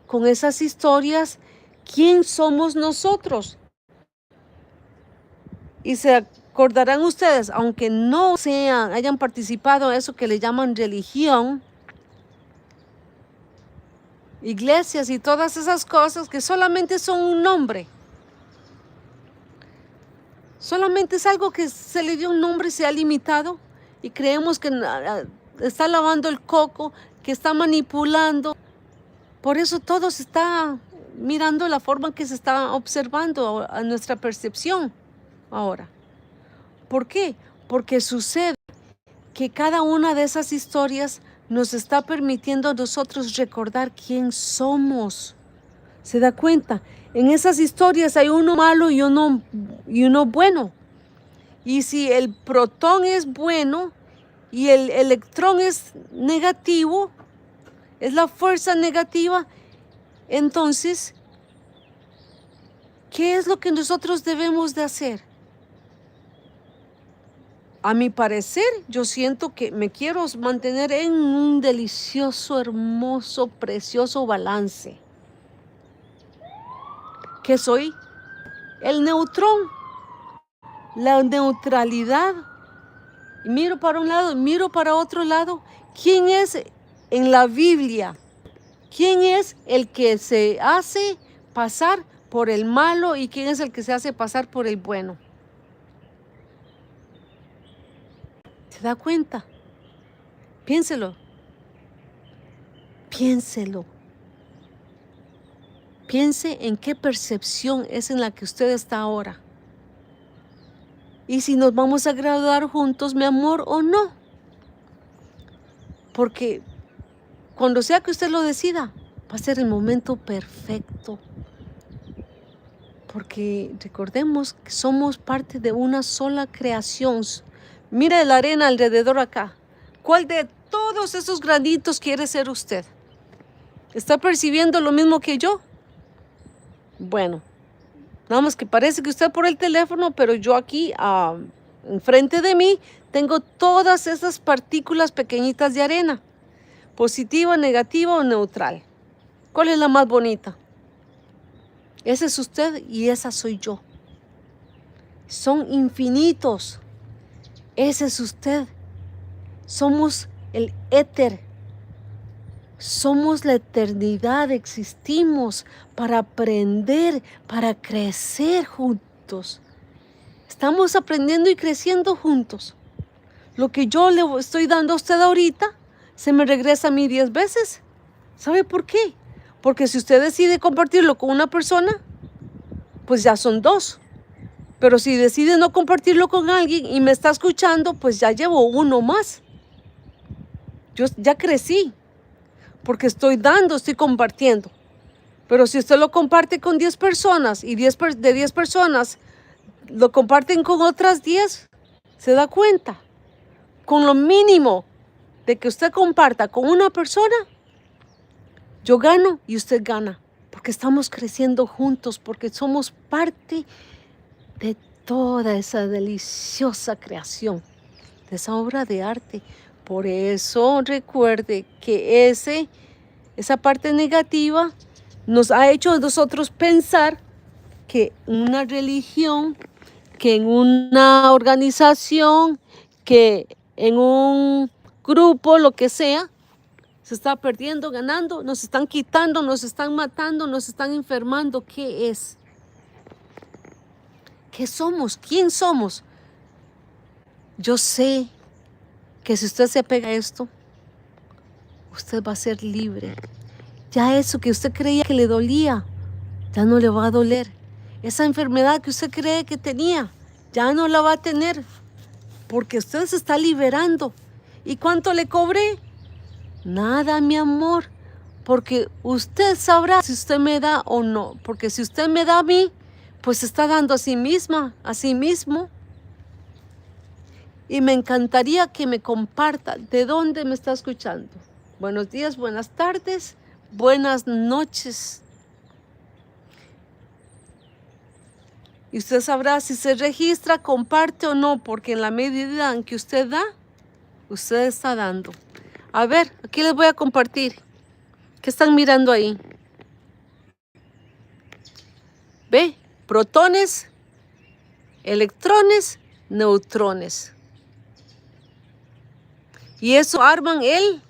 con esas historias quién somos nosotros. Y se acordarán ustedes, aunque no hayan participado en eso que le llaman religión, iglesias y todas esas cosas que solamente son un nombre. Solamente es algo que se le dio un nombre y se ha limitado y creemos que está lavando el coco, que está manipulando. Por eso todo se está mirando la forma en que se está observando a nuestra percepción ahora. ¿Por qué? Porque sucede que cada una de esas historias nos está permitiendo a nosotros recordar quién somos. ¿Se da cuenta? En esas historias hay uno malo y uno bueno. Y si el protón es bueno y el electrón es negativo, es la fuerza negativa, entonces, ¿qué es lo que nosotros debemos de hacer? A mi parecer, yo siento que me quiero mantener en un delicioso, hermoso, precioso balance. ¿Qué soy? El neutrón, la neutralidad. Miro para un lado, miro para otro lado. ¿Quién es en la Biblia? ¿Quién es el que se hace pasar por el malo y quién es el que se hace pasar por el bueno? ¿Se da cuenta? Piénselo. Piénselo. Piense en qué percepción es en la que usted está ahora. Y si nos vamos a graduar juntos, mi amor, o no. Porque cuando sea que usted lo decida, va a ser el momento perfecto. Porque recordemos que somos parte de una sola creación. Mire la arena alrededor acá. ¿Cuál de todos esos granitos quiere ser usted? ¿Está percibiendo lo mismo que yo? Bueno, nada más que parece que usted por el teléfono, pero yo aquí, enfrente de mí, tengo todas esas partículas pequeñitas de arena. Positiva, negativa o neutral. ¿Cuál es la más bonita? Ese es usted y esa soy yo. Son infinitos. Ese es usted. Somos el éter. Somos la eternidad. Existimos para aprender, para crecer juntos. Estamos aprendiendo y creciendo juntos. Lo que yo le estoy dando a usted ahorita, se me regresa a mí 10 veces. ¿Sabe por qué? Porque si usted decide compartirlo con una persona, pues ya son 2. Pero si decide no compartirlo con alguien y me está escuchando, pues ya llevo 1 más. Yo ya crecí, porque estoy dando, estoy compartiendo. Pero si usted lo comparte con 10 personas y de 10 personas lo comparten con otras 10, ¿se da cuenta? Con lo mínimo de que usted comparta con una persona, yo gano y usted gana, porque estamos creciendo juntos, porque somos parte de toda esa deliciosa creación, de esa obra de arte. Por eso recuerde que esa parte negativa nos ha hecho a nosotros pensar que una religión, que en una organización, que en un grupo, lo que sea, se está perdiendo, ganando, nos están quitando, nos están matando, nos están enfermando. ¿Qué es? ¿Qué somos? ¿Quién somos? Yo sé que si usted se apega a esto, usted va a ser libre. Ya eso que usted creía que le dolía, ya no le va a doler. Esa enfermedad que usted cree que tenía, ya no la va a tener, porque usted se está liberando. ¿Y cuánto le cobré? Nada, mi amor, porque usted sabrá si usted me da o no, porque si usted me da a mí, pues se está dando a sí misma, a sí mismo. Y me encantaría que me comparta de dónde me está escuchando. Buenos días, buenas tardes, buenas noches. Y usted sabrá si se registra, comparte o no, porque en la medida en que usted da, usted está dando. A ver, aquí les voy a compartir. ¿Qué están mirando ahí? ¿Ve? Protones, electrones, neutrones. Y eso arman el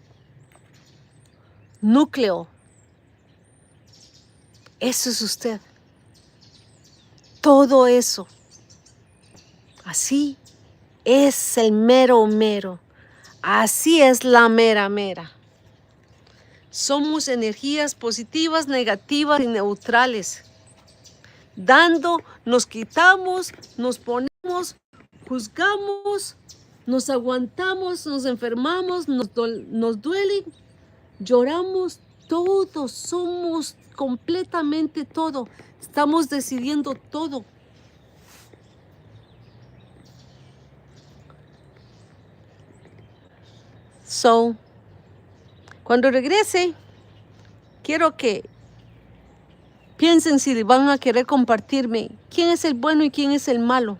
núcleo. Eso es usted. Todo eso. Así es el mero mero. Así es la mera mera. Somos energías positivas, negativas y neutrales. Dando, nos quitamos, nos ponemos, juzgamos, nos aguantamos, nos enfermamos, nos duelen, lloramos, todos somos completamente todo. Estamos decidiendo todo. So, cuando regrese, quiero que piensen si van a querer compartirme quién es el bueno y quién es el malo.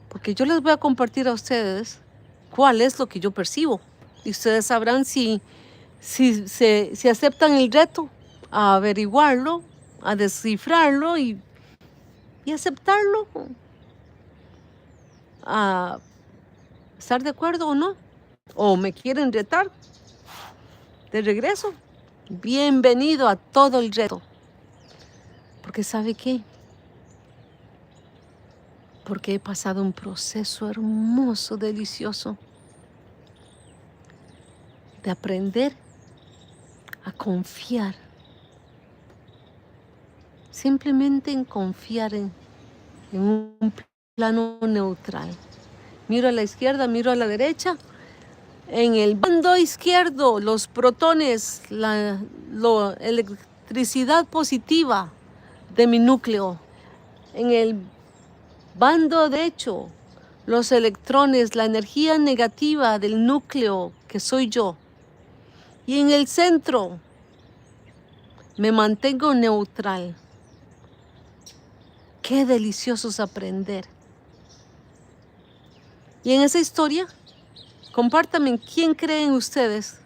Porque yo les voy a compartir a ustedes cuál es lo que yo percibo. Y ustedes sabrán si aceptan el reto a averiguarlo, a descifrarlo y aceptarlo, a estar de acuerdo o no. O me quieren retar de regreso. Bienvenido a todo el reto. Porque ¿sabe qué? Porque he pasado un proceso hermoso, delicioso, de aprender a confiar. Simplemente en confiar en un plano neutral. Miro a la izquierda, miro a la derecha. En el bando izquierdo, los protones, la electricidad positiva de mi núcleo. En el bando derecho, los electrones, la energía negativa del núcleo que soy yo. Y en el centro me mantengo neutral. Qué delicioso es aprender. Y en esa historia, compártanme quién creen ustedes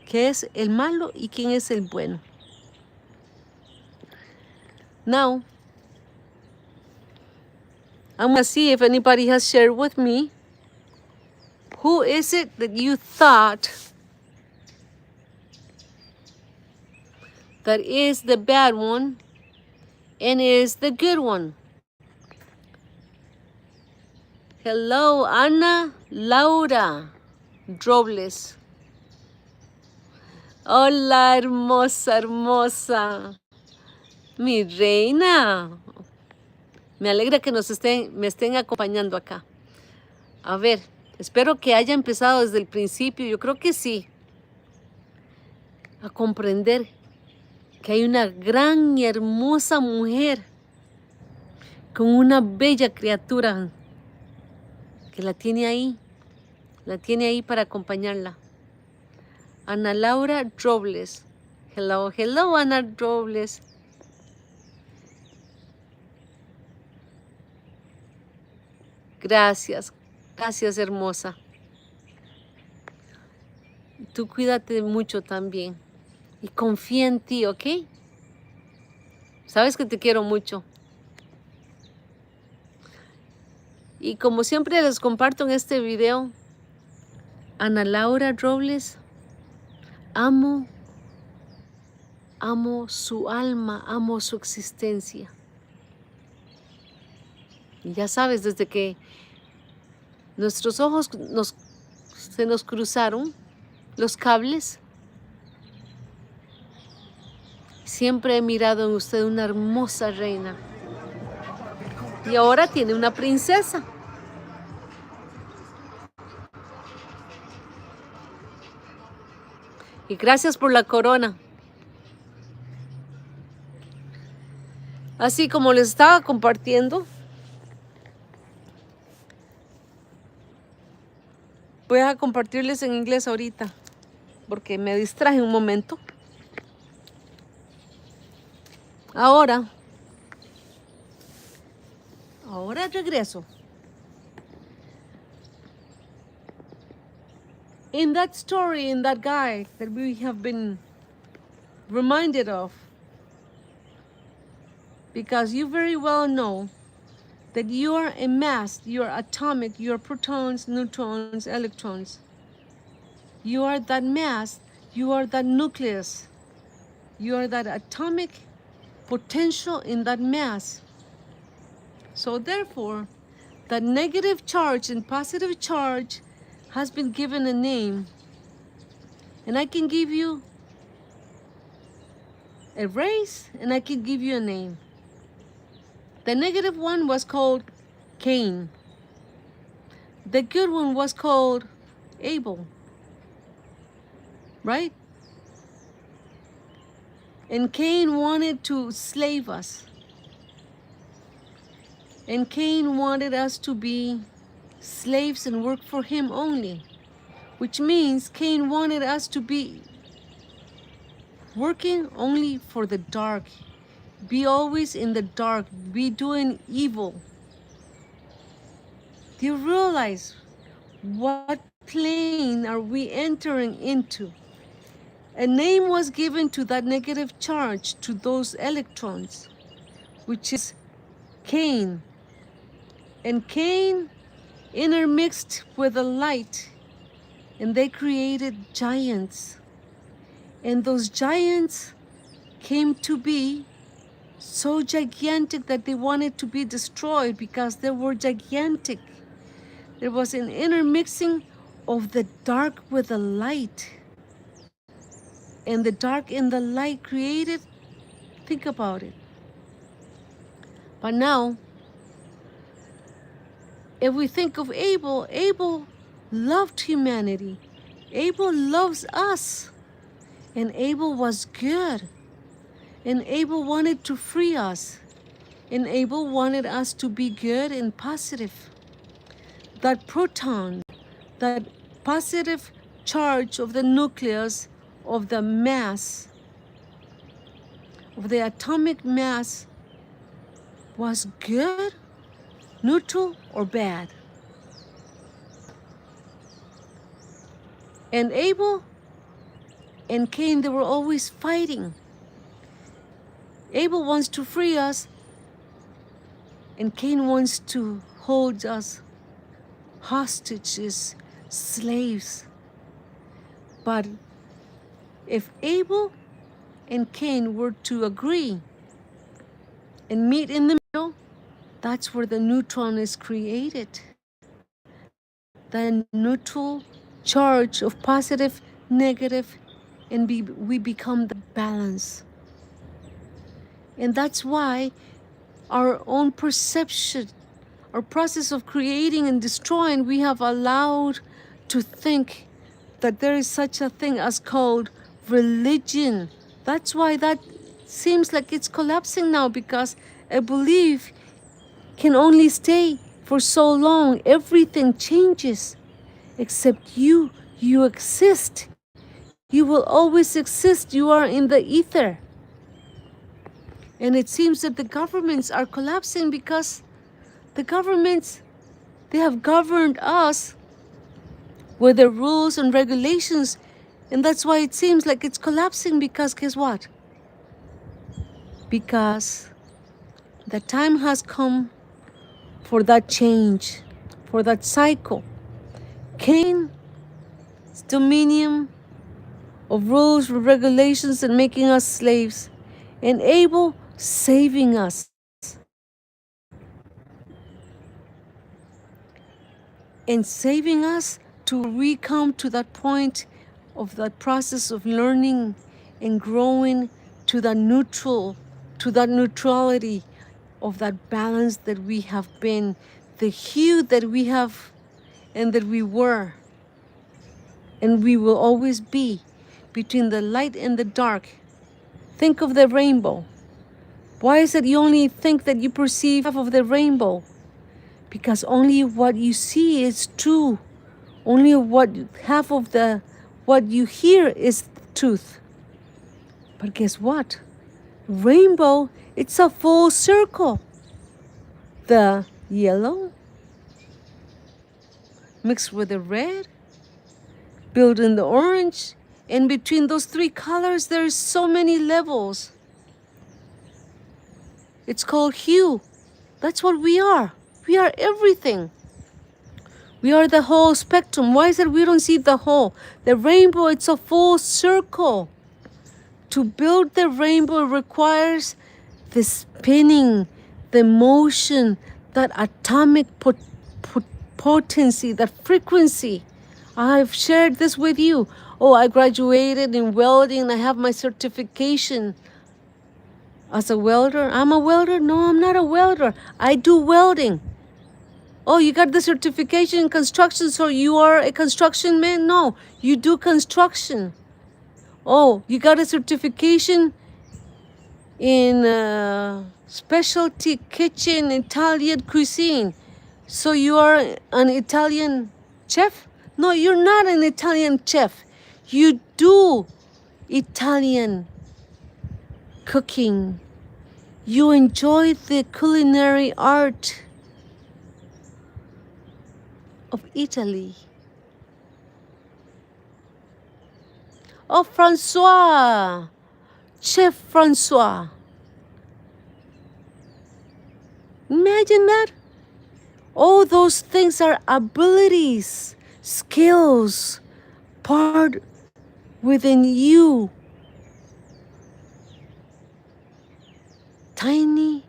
que es el malo y quién es el bueno. Now, I'm gonna see if anybody has shared with me, who is it that you thought that is the bad one and is the good one? Hello, Ana Laura Robles. Hola, hermosa, hermosa. Mi reina. Me alegra que me estén acompañando acá. A ver, espero que haya empezado desde el principio. Yo creo que sí. A comprender que hay una gran y hermosa mujer con una bella criatura que la tiene ahí para acompañarla. Ana Laura Robles. Hello, hello, Ana Robles. Gracias, gracias, hermosa. Tú cuídate mucho también. Y confía en ti, ¿ok? Sabes que te quiero mucho. Y como siempre les comparto en este video, Ana Laura Robles, amo su alma, amo su existencia. Y ya sabes, desde que nuestros ojos se nos cruzaron, los cables, siempre he mirado en usted una hermosa reina. Y ahora tiene una princesa. Y gracias por la corona. Así como les estaba compartiendo, voy a compartirles en inglés ahorita, porque me distraje un momento. Ahora regreso. In that story, in that guy that we have been reminded of, because you very well know that you are a mass, you are atomic, you are protons, neutrons, electrons. You are that mass, you are that nucleus, you are that atomic potential in that mass. So therefore, that negative charge and positive charge has been given a name. And I can give you a race and I can give you a name. The negative one was called Cain. The good one was called Abel. Right? And Cain wanted to slave us. And Cain wanted us to be slaves and work for him only. Which means Cain wanted us to be working only for the dark. Be always in the dark. Be doing evil. Do you realize what plane are we entering into? A name was given to that negative charge, to those electrons, which is Cain. And Cain intermixed with the light, and they created giants. And those giants came to be so gigantic that they wanted to be destroyed because they were gigantic. There was an intermixing of the dark with the light. And the dark and the light created, think about it. But now, if we think of Abel, Abel loved humanity. Abel loves us. And Abel was good. And Abel wanted to free us. And Abel wanted us to be good and positive. That proton, that positive charge of the nucleus of the mass, of the atomic mass, was good, neutral, or bad. And Abel and Cain, they were always fighting. Abel wants to free us, and Cain wants to hold us hostages, slaves. But if Abel and Cain were to agree and meet in the middle, that's where the neutron is created. The neutral charge of positive, negative, and we become the balance. And that's why our own perception, our process of creating and destroying, we have allowed to think that there is such a thing as called religion. That's why that seems like it's collapsing now, because a belief can only stay for so long. Everything changes except you. You exist. You will always exist. You are in the ether. And it seems that the governments are collapsing because the governments, they have governed us with their rules and regulations. And that's why it seems like it's collapsing, because guess what? Because the time has come for that change, for that cycle. Cain's dominion of rules, regulations, and making us slaves, and Abel saving us. And saving us to come to that point of that process of learning and growing to that neutrality of that balance that we have been, the hue that we have and that we were, and we will always be, between the light and the dark. Think of the rainbow. Why is it you only think that you perceive half of the rainbow? Because only what you see is true. Only half of what you hear is truth. But guess what? Rainbow, it's a full circle. The yellow mixed with the red, building the orange, and between those three colors, there's so many levels. It's called hue. That's what we are. We are everything. We are the whole spectrum. Why is it we don't see the whole? The rainbow, it's a full circle. To build the rainbow requires the spinning, the motion, that atomic potency, that frequency. I've shared this with you. Oh, I graduated in welding. I have my certification as a welder. I'm a welder? No, I'm not a welder. I do welding. Oh, you got the certification in construction, so you are a construction man? No, you do construction. Oh, you got a certification in specialty kitchen, Italian cuisine, so you are an Italian chef? No, you're not an Italian chef. You do Italian cooking. You enjoy the culinary art of Italy. Oh, Francois, Chef Francois. Imagine that. All those things are abilities, skills, part within you tiny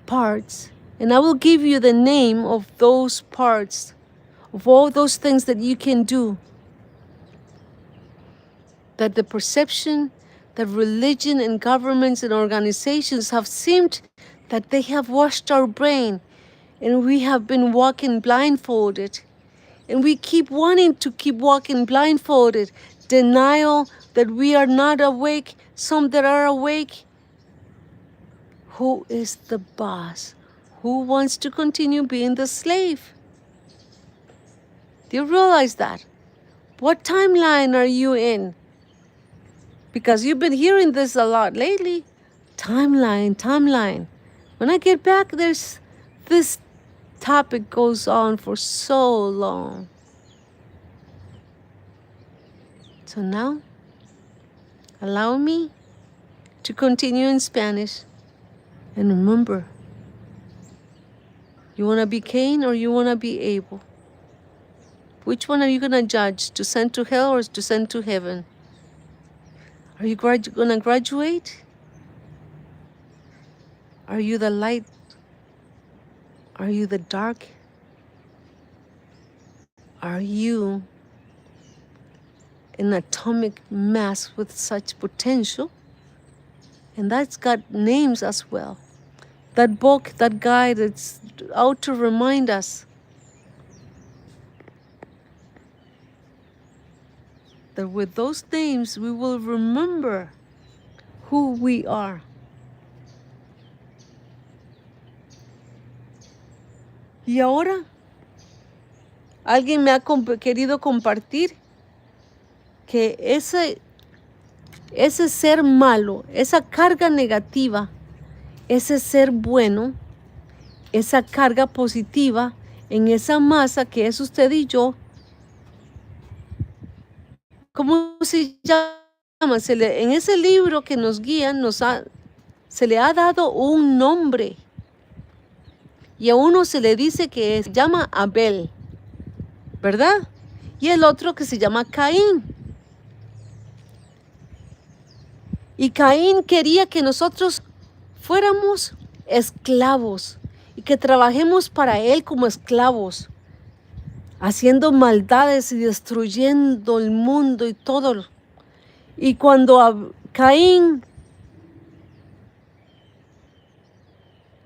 parts, and I will give you the name of those parts, of all those things that you can do, that the perception that religion and governments and organizations have seemed that they have washed our brain, and we have been walking blindfolded, and we keep wanting to keep walking blindfolded. Denial that we are not awake, some that are awake. Who is the boss? Who wants to continue being the slave? Do you realize that? What timeline are you in? Because you've been hearing this a lot lately. Timeline, timeline. When I get back, this topic goes on for so long. So now, allow me to continue in Spanish. And remember, you want to be Cain or you want to be Abel? Which one are you going to judge? To send to hell or to send to heaven? Are you going to graduate? Are you the light? Are you the dark? Are you an atomic mass with such potential? And that's got names as well. That book, that guide, that's out to remind us that with those names we will remember who we are. Y ahora, alguien me ha querido compartir que ese ser malo, esa carga negativa, ese ser bueno, esa carga positiva en esa masa que es usted y yo, ¿cómo se llama? En ese libro que nos guía, se le ha dado un nombre. Y a uno se le dice que se llama Abel, ¿verdad? Y el otro que se llama Caín. Y Caín quería que nosotros fuéramos esclavos y que trabajemos para él como esclavos, haciendo maldades y destruyendo el mundo y todo. Y cuando Caín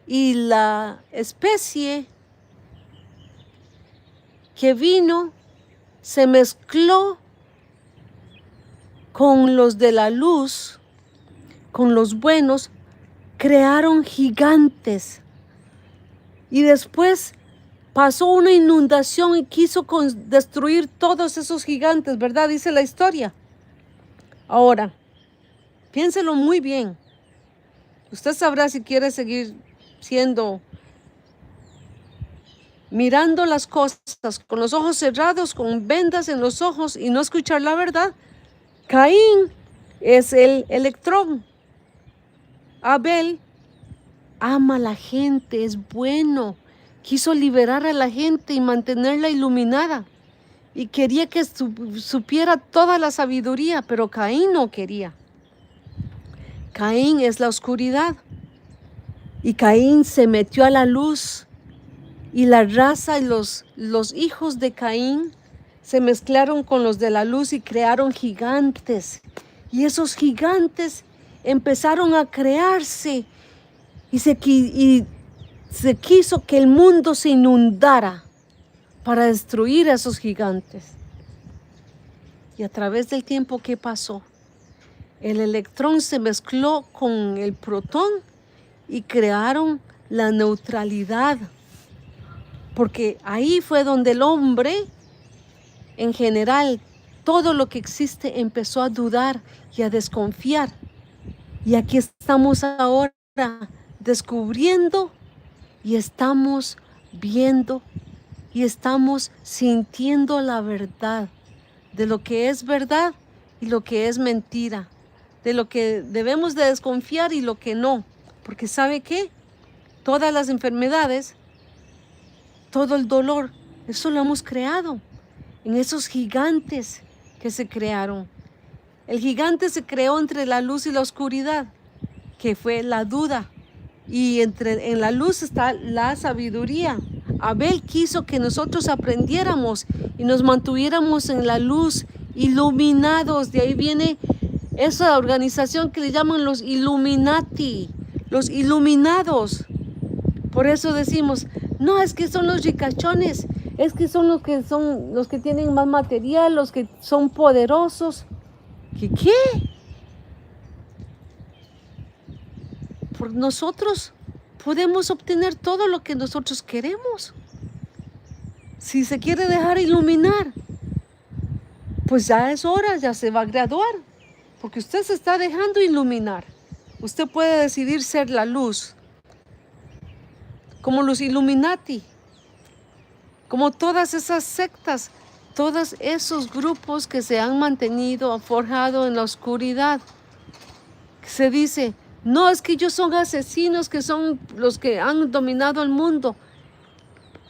y la especie que vino se mezcló con los de la luz, con los buenos, crearon gigantes. Y después pasó una inundación y quiso destruir todos esos gigantes, ¿verdad? Dice la historia. Ahora, piénselo muy bien. Usted sabrá si quiere seguir mirando las cosas con los ojos cerrados, con vendas en los ojos y no escuchar la verdad. Caín es el electrón. Abel ama a la gente, es bueno. Quiso liberar a la gente y mantenerla iluminada. Y quería que supiera toda la sabiduría, pero Caín no quería. Caín es la oscuridad. Y Caín se metió a la luz. Y la raza y los hijos de Caín se mezclaron con los de la luz y crearon gigantes. Y esos gigantes empezaron a crearse y se quiso que el mundo se inundara para destruir a esos gigantes. Y a través del tiempo, ¿qué pasó? El electrón se mezcló con el protón y crearon la neutralidad. Porque ahí fue donde el hombre, en general, todo lo que existe empezó a dudar y a desconfiar. Y aquí estamos ahora descubriendo y estamos viendo y estamos sintiendo la verdad de lo que es verdad y lo que es mentira, de lo que debemos de desconfiar y lo que no. Porque ¿sabe qué? Todas las enfermedades, todo el dolor, eso lo hemos creado en esos gigantes que se crearon. El gigante se creó entre la luz y la oscuridad, que fue la duda. Y en la luz está la sabiduría. Abel quiso que nosotros aprendiéramos y nos mantuviéramos en la luz, iluminados. De ahí viene esa organización que le llaman los Illuminati, los iluminados. Por eso decimos, no, es que son los ricachones, es que son los que tienen más material, los que son poderosos. ¿Qué? Por nosotros podemos obtener todo lo que nosotros queremos. Si se quiere dejar iluminar, pues ya es hora, ya se va a graduar, porque usted se está dejando iluminar. Usted puede decidir ser la luz, como los Illuminati, como todas esas sectas, todos esos grupos que se han mantenido, forjado en la oscuridad. Se dice, no, es que ellos son asesinos, que son los que han dominado el mundo.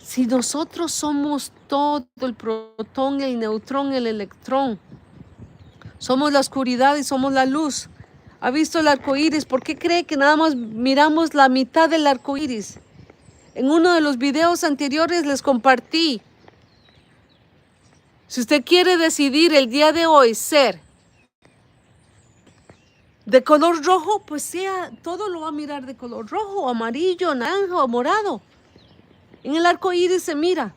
Si nosotros somos todo, el protón, el neutrón, el electrón, somos la oscuridad y somos la luz. ¿Ha visto el arco iris? ¿Por qué cree que nada más miramos la mitad del arco iris? En uno de los videos anteriores les compartí. Si usted quiere decidir el día de hoy ser de color rojo, pues todo lo va a mirar de color rojo, amarillo, naranja o morado. En el arco iris se mira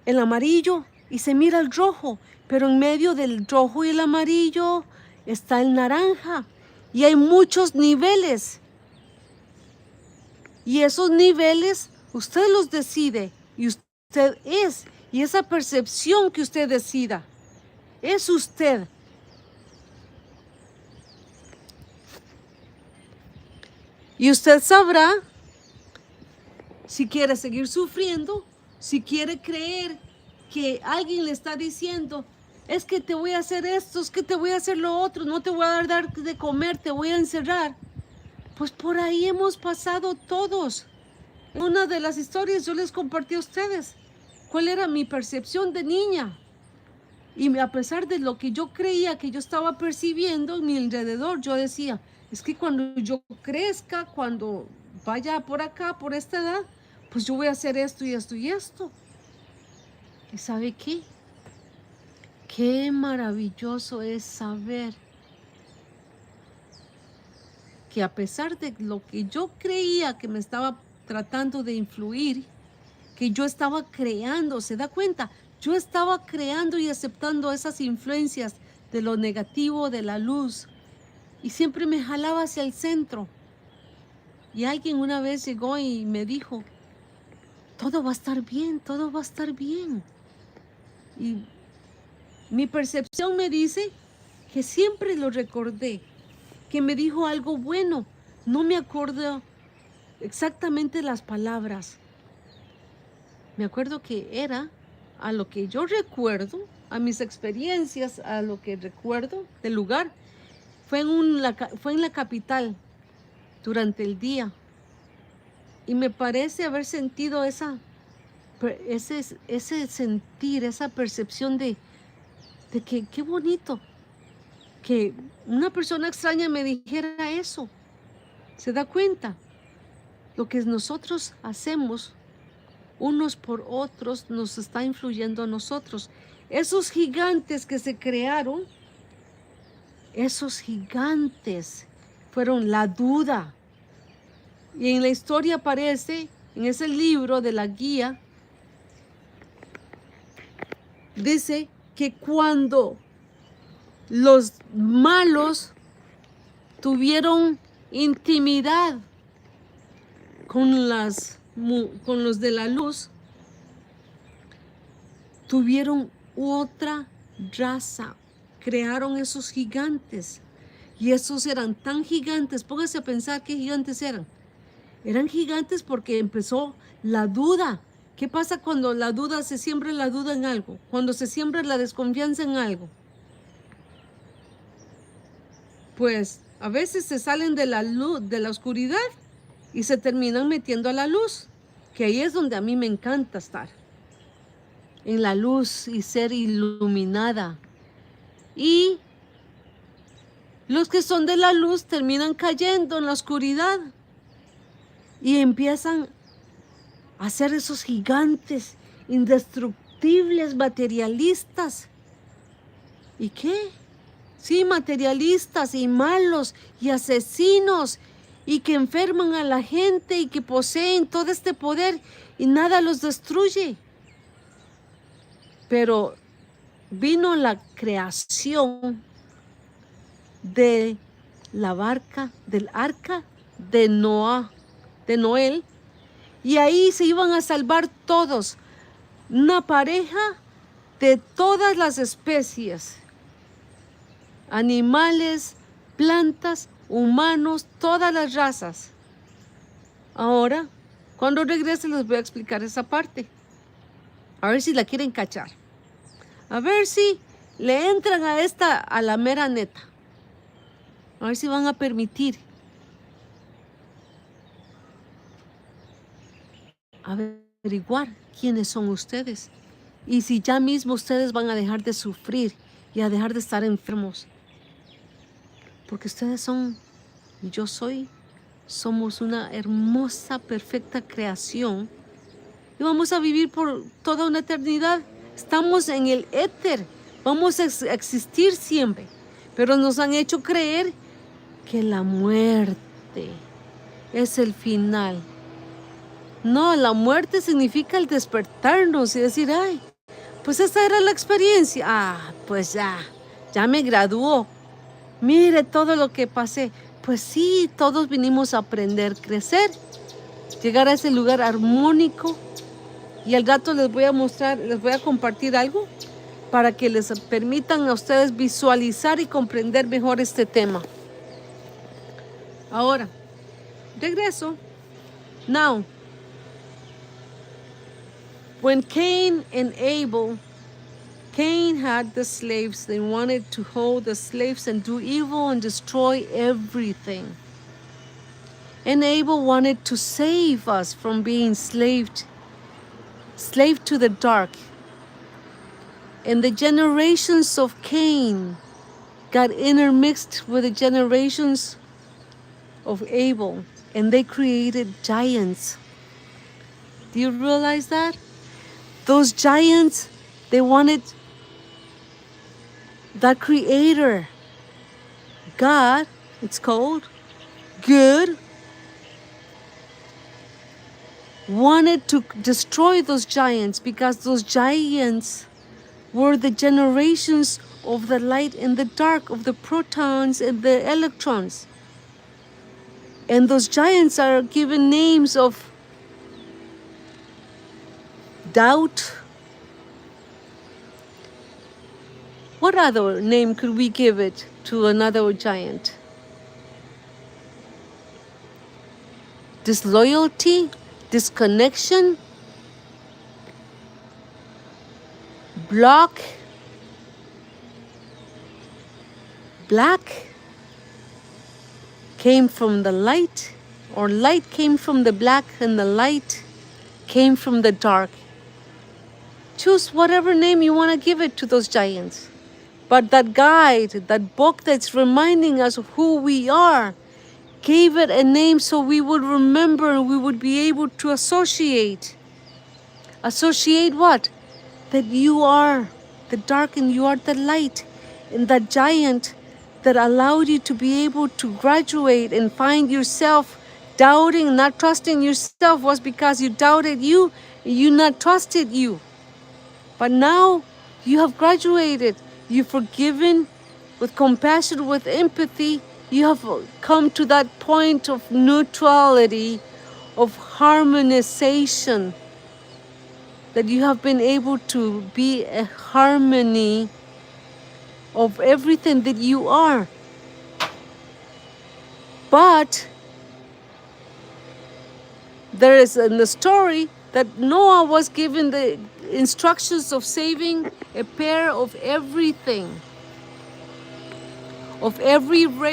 el amarillo y se mira el rojo, pero en medio del rojo y el amarillo está el naranja. Y hay muchos niveles. Y esos niveles usted los decide y usted es. Y esa percepción que usted decida es usted. Y usted sabrá si quiere seguir sufriendo, si quiere creer que alguien le está diciendo, es que te voy a hacer esto, es que te voy a hacer lo otro, no te voy a dar de comer, te voy a encerrar. Pues por ahí hemos pasado todos. En una de las historias yo les compartí a ustedes cuál era mi percepción de niña. Y a pesar de lo que yo creía que yo estaba percibiendo en mi alrededor, yo decía, es que cuando yo crezca, cuando vaya por acá, por esta edad, pues yo voy a hacer esto y esto y esto. ¿Y sabe qué? Qué maravilloso es saber que a pesar de lo que yo creía que me estaba tratando de influir, que yo estaba creando, ¿se da cuenta? Yo estaba creando y aceptando esas influencias de lo negativo, de la luz, y siempre me jalaba hacia el centro. Y alguien una vez llegó y me dijo, todo va a estar bien, todo va a estar bien. Y mi percepción me dice que siempre lo recordé, que me dijo algo bueno. No me acuerdo exactamente las palabras. Me acuerdo que era, a lo que yo recuerdo, a mis experiencias, a lo que recuerdo del lugar, fue en la capital durante el día. Y me parece haber sentido ese sentir, esa percepción de que qué bonito que una persona extraña me dijera eso. ¿Se da cuenta? Lo que nosotros hacemos unos por otros nos está influyendo a nosotros. Esos gigantes que se crearon, esos gigantes fueron la duda. Y en la historia aparece, en ese libro de la guía, dice que cuando los malos tuvieron intimidad con los de la luz, tuvieron otra raza, crearon esos gigantes. Y esos eran tan gigantes, póngase a pensar qué gigantes eran. Eran gigantes porque empezó la duda. ¿Qué pasa cuando la duda se siembra la duda en algo? Cuando se siembra la desconfianza en algo. Pues a veces se salen de la luz, de la oscuridad y se terminan metiendo a la luz, que ahí es donde a mí me encanta estar. En la luz y ser iluminada. Y los que son de la luz terminan cayendo en la oscuridad. y empiezan a ser esos gigantes indestructibles, materialistas. ¿Y qué? Sí, materialistas y malos y asesinos y que enferman a la gente y que poseen todo este poder y nada los destruye. Pero vino la creación de la barca, del arca de Noé, y ahí se iban a salvar todos, una pareja de todas las especies, animales, plantas, humanos, todas las razas. Ahora, cuando regrese les voy a explicar esa parte. A ver si la quieren cachar. A ver si le entran a la mera neta. A ver si van a permitir averiguar quiénes son ustedes. Y si ya mismo ustedes van a dejar de sufrir y a dejar de estar enfermos. Porque ustedes son, y yo soy, somos una hermosa, perfecta creación. Y vamos a vivir por toda una eternidad. Estamos en el éter. Vamos a existir siempre. Pero nos han hecho creer que la muerte es el final. No, la muerte significa el despertarnos y decir, ay, pues esta era la experiencia. Ah, pues ya me graduó. Mire todo lo que pasé. Pues sí, todos vinimos a aprender, crecer, llegar a ese lugar armónico. Y al rato les voy a mostrar, les voy a compartir algo para que les permitan a ustedes visualizar y comprender mejor este tema. Ahora, regreso. Now, when Cain and Abel, Cain had the slaves. They wanted to hold the slaves and do evil and destroy everything. And Abel wanted to save us from being slave to the dark. And the generations of Cain got intermixed with the generations of Abel, and they created giants. Do you realize that? Those giants, they wanted the creator, God, it's called, good, wanted to destroy those giants because those giants were the generations of the light and the dark, of the protons and the electrons. And those giants are given names of doubt. What other name could we give it to another giant? Disloyalty, disconnection, black, came from the light, or light came from the black and the light came from the dark. Choose whatever name you want to give it to those giants. But that guide, that book that's reminding us of who we are, gave it a name so we would remember and we would be able to associate. Associate what? That you are the dark and you are the light. And that giant that allowed you to be able to graduate and find yourself doubting, not trusting yourself, was because you doubted you and you not trusted you. But now you have graduated. You've forgiven with compassion, with empathy. You have come to that point of neutrality, of harmonization, that you have been able to be a harmony of everything that you are. But there is in the story that Noah was given the instructions of saving a pair of everything, of every race.